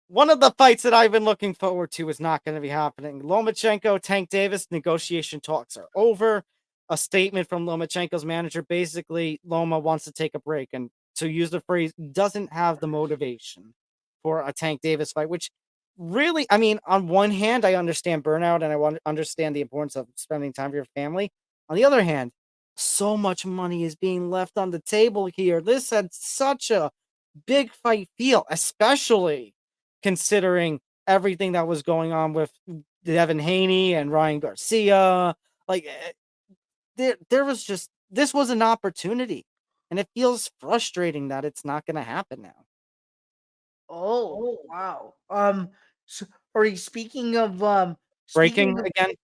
one of the fights that I've been looking forward to is not going to be happening. Lomachenko, Tank Davis, negotiation talks are over. A statement from Lomachenko's manager, basically, Loma wants to take a break, and to use the phrase, doesn't have the motivation for a Tank Davis fight, which really, I mean, on one hand, I understand burnout, and I understand the importance of spending time with your family. On the other hand, so much money is being left on the table here. This had such a big fight feel, especially considering everything that was going on with Devin Haney and Ryan Garcia. Like, there was just, this was an opportunity, and it feels frustrating that it's not going to happen now. Oh, wow. So, are you speaking of Breaking again?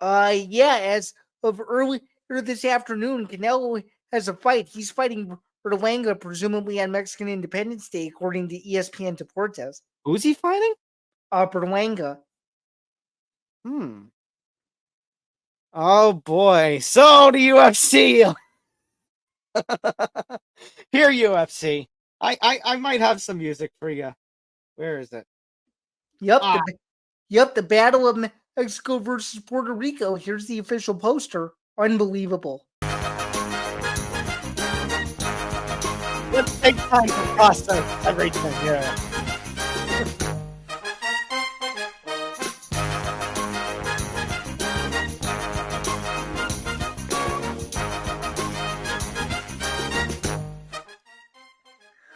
Yeah, as of earlier this afternoon, Canelo has a fight. He's fighting Berlanga, presumably on Mexican Independence Day, according to ESPN Deportes. Who's he fighting? Berlanga. Oh boy. So the UFC. Here, UFC. I might have some music for you. Where is it? Yep, Ah, the Battle of Mexico versus Puerto Rico. Here's the official poster. Unbelievable. let's take time to process everything here.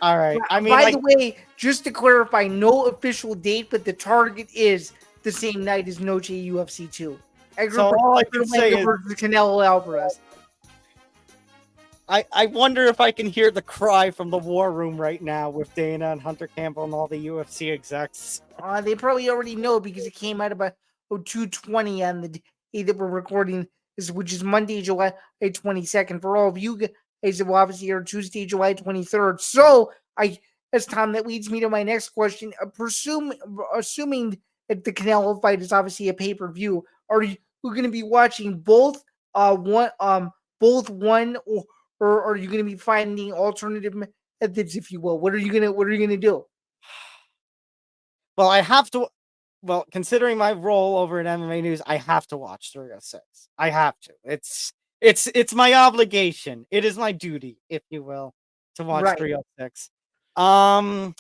All right. I mean, By the way, just to clarify, no official date, but the target is the same night as Noche UFC 2. so all I can say is, versus Canelo Alvarez. I wonder if I can hear the cry from the war room right now with Dana and Hunter Campbell and all the UFC execs. They probably already know because it came out about 2:20 on the day that we're recording this, which is Monday, July 22nd. For all of you guys, it will obviously air Tuesday, July 23rd. So, as Tom, that leads me to my next question. Assuming that the Canelo fight is obviously a pay-per-view, are you going to be watching both one or are you going to be finding alternative methods, if you will? What are you gonna do? Well, I have to. Well, considering my role over at MMA News, I have to watch 306. I have to. It's my obligation. It is my duty, if you will, to watch Right. 306. I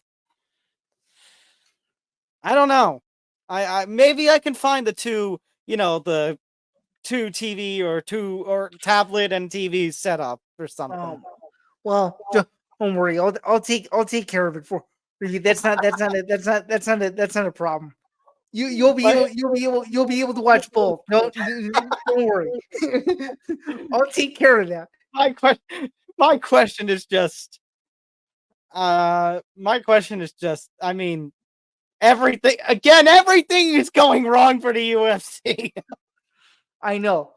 don't know. I maybe I can find the two, the two TV or tablet and TV setup or something. Well, don't worry. I'll take care of it for you. That's not a problem. You'll be But- able to watch both. Don't worry. I'll take care of that. My question is just I mean, everything is going wrong for the UFC. I know,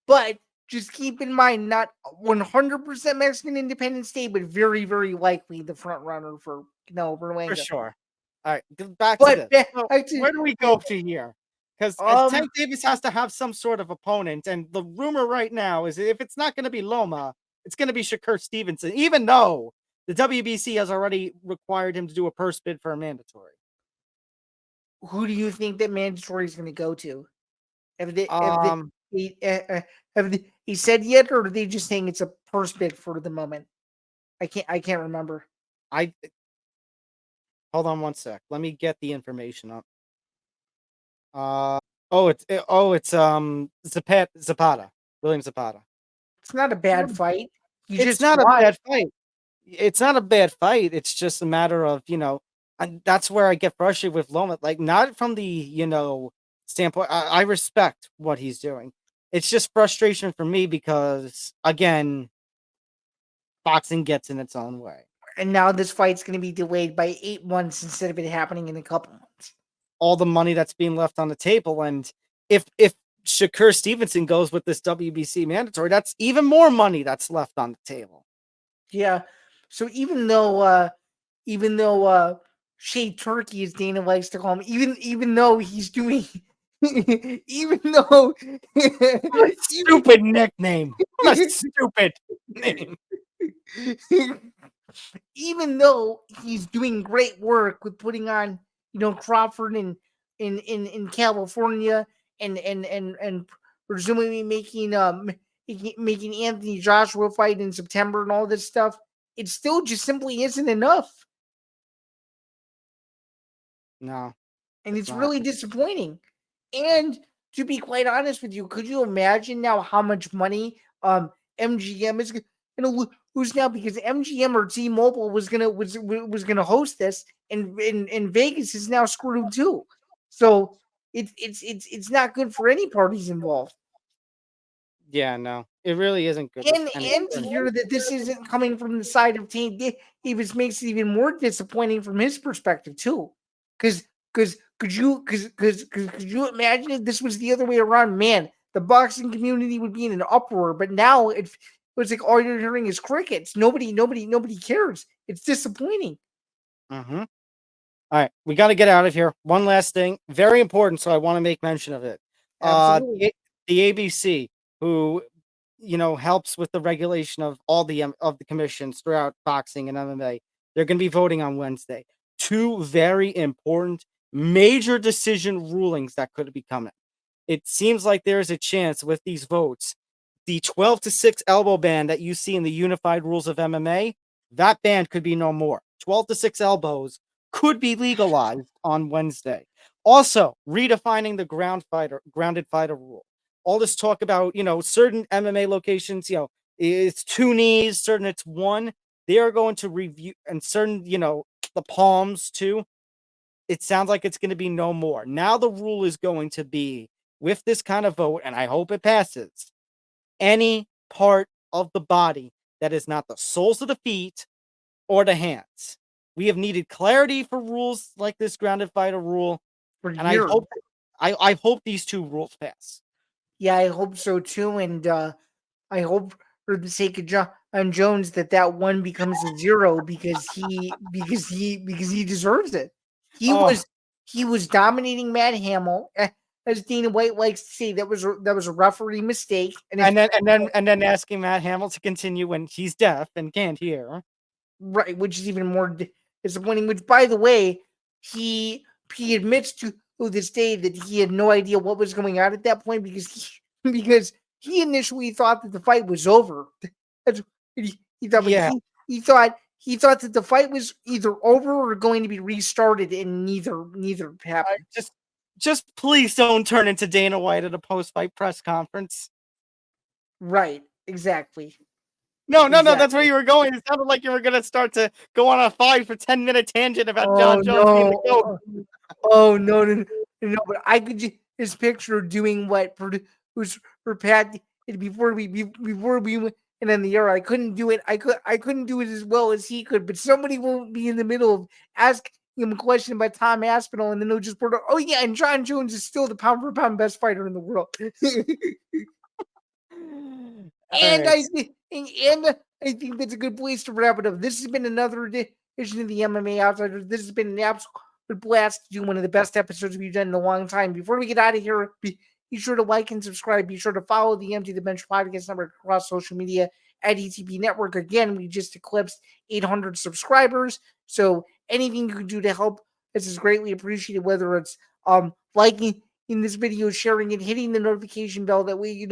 but just keep in mind, not 100% Mexican Independence Day, but very, very likely the front runner for Canelo Berlanga. For sure. All right, back to But this. So, where do we go to here? Because Tank Davis has to have some sort of opponent, and the rumor right now is if it's not going to be Loma, it's going to be Shakur Stevenson, even though the WBC has already required him to do a purse bid for a mandatory. Who do you think that mandatory is going to go to? Have they said yet, or are they just saying it's a purse bid for the moment? I can't remember. Hold on one sec. Let me get the information up. It's Zapata, William Zapata. It's not a bad fight. It's not a bad fight. It's not a bad fight. It's just a matter of, and that's where I get frustrated with Loma. Like, not from the, standpoint. I respect what he's doing. It's just frustration for me because, again, boxing gets in its own way. And now this fight's going to be delayed by 8 months instead of it happening in a couple months. All the money that's being left on the table, and if Shakur Stevenson goes with this WBC mandatory, that's even more money that's left on the table. Yeah. So even though Shea Turkey, as Dana likes to call him, even though he's doing, even though stupid nickname, what a stupid name. Even though he's doing great work with putting on, Crawford in California and presumably making Anthony Joshua fight in September and all this stuff, it still just simply isn't enough. No. And it's really disappointing. And to be quite honest with you, could you imagine now how much money MGM is going to lose now? Because MGM or T-Mobile was gonna host this, and Vegas is now screwed too. So it's not good for any parties involved. Yeah, no, it really isn't good. And to hear that this isn't coming from the side of Tank Davis makes it even more disappointing from his perspective too. Because could you imagine if this was the other way around? Man, the boxing community would be in an uproar. But now it's like all you're hearing is crickets. Nobody cares. It's disappointing. Mm-hmm. All right, we got to get out of here. One last thing, very important, so I want to make mention of it. Absolutely. the ABC, who helps with the regulation of all of the commissions throughout boxing and MMA, they're going to be voting on Wednesday. Two very important major decision rulings that could be coming. It seems like there is a chance with these votes, the 12-6 elbow ban that you see in the unified rules of MMA, that ban could be no more. 12-6 elbows could be legalized on Wednesday. Also, redefining the grounded fighter rule. All this talk about, certain MMA locations, it's 2 knees, certain it's 1. They are going to review, and certain, the palms too. It sounds like it's going to be no more. Now the rule is going to be, with this kind of vote, and I hope it passes, any part of the body that is not the soles of the feet or the hands. We have needed clarity for rules like this grounded fighter rule, and I hope these 2 rules pass. Yeah, I hope so too, and I hope for the sake of John Jones that one becomes a 0 because he deserves it. He was dominating Matt Hamill, as Dana White likes to say. That was a referee mistake, and then asking Matt Hamill to continue when he's deaf and can't hear, right? Which is even more disappointing. Which, by the way, he admits to this day that he had no idea what was going on at that point because he initially thought that the fight was over. He thought that the fight was either over or going to be restarted, and neither happened. Just please don't turn into Dana White at a post-fight press conference. Right, exactly. No, that's where you were going. It sounded like you were going to start to go on a 5 or 10 minute tangent about John Jones being the GOAT. Oh, no. But I could just picture doing what was for Pat before we went in the air. I couldn't do it. I couldn't do it as well as he could. But somebody won't be in the middle of asking him a question about Tom Aspinall, and then they'll just put, oh yeah, and John Jones is still the pound for pound best fighter in the world. I think that's a good place to wrap it up. This has been another edition of the MMA Outsiders. This has been an absolute blast to do one of the best episodes we've done in a long time. Before we get out of here, be sure to like and subscribe. Be sure to follow the Empty the Bench Podcast Network across social media at ETB Network. Again, we just eclipsed 800 subscribers. So anything you can do to help us is greatly appreciated, whether it's liking in this video, sharing it, hitting the notification bell. That way,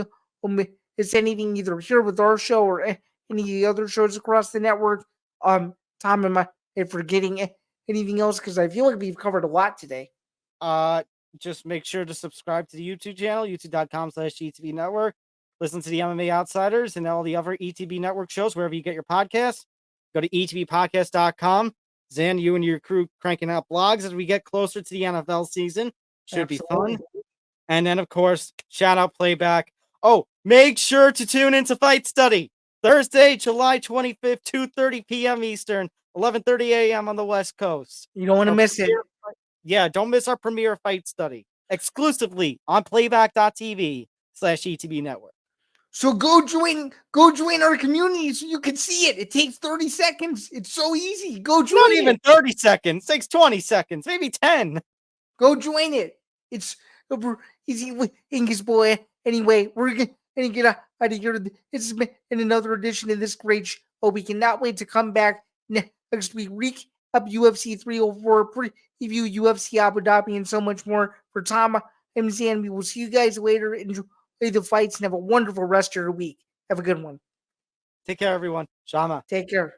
it's anything either here with our show or any of the other shows across the network. Tom, am I forgetting anything else? Because I feel like we've covered a lot today. Just make sure to subscribe to the YouTube channel, youtube.com/ETB Network. Listen to the MMA Outsiders and all the other ETB Network shows wherever you get your podcasts. Go to etbpodcast.com. Zain, you and your crew cranking out blogs as we get closer to the NFL season. Should be fun. And then, of course, shout out Playback. Oh, make sure to tune into Fight Study. Thursday, July 25th, 2:30 p.m. Eastern, 11:30 a.m. on the West Coast. You don't want to miss it. Yeah, don't miss our premiere Fight Study. Exclusively on playback.tv/ETB Network. So go join our community so you can see it. It takes 30 seconds. It's so easy. Go join Not even 30 seconds. It takes 20 seconds, maybe 10. Go join it. It's easy. English boy. Anyway, we're going to get out of here. This has been another edition of this great show. We cannot wait to come back next week. Recap UFC 304, preview UFC Abu Dhabi, and so much more. For Tom, I'm Zain. We will see you guys later. Enjoy the fights and have a wonderful rest of your week. Have a good one. Take care, everyone. Shama. Take care.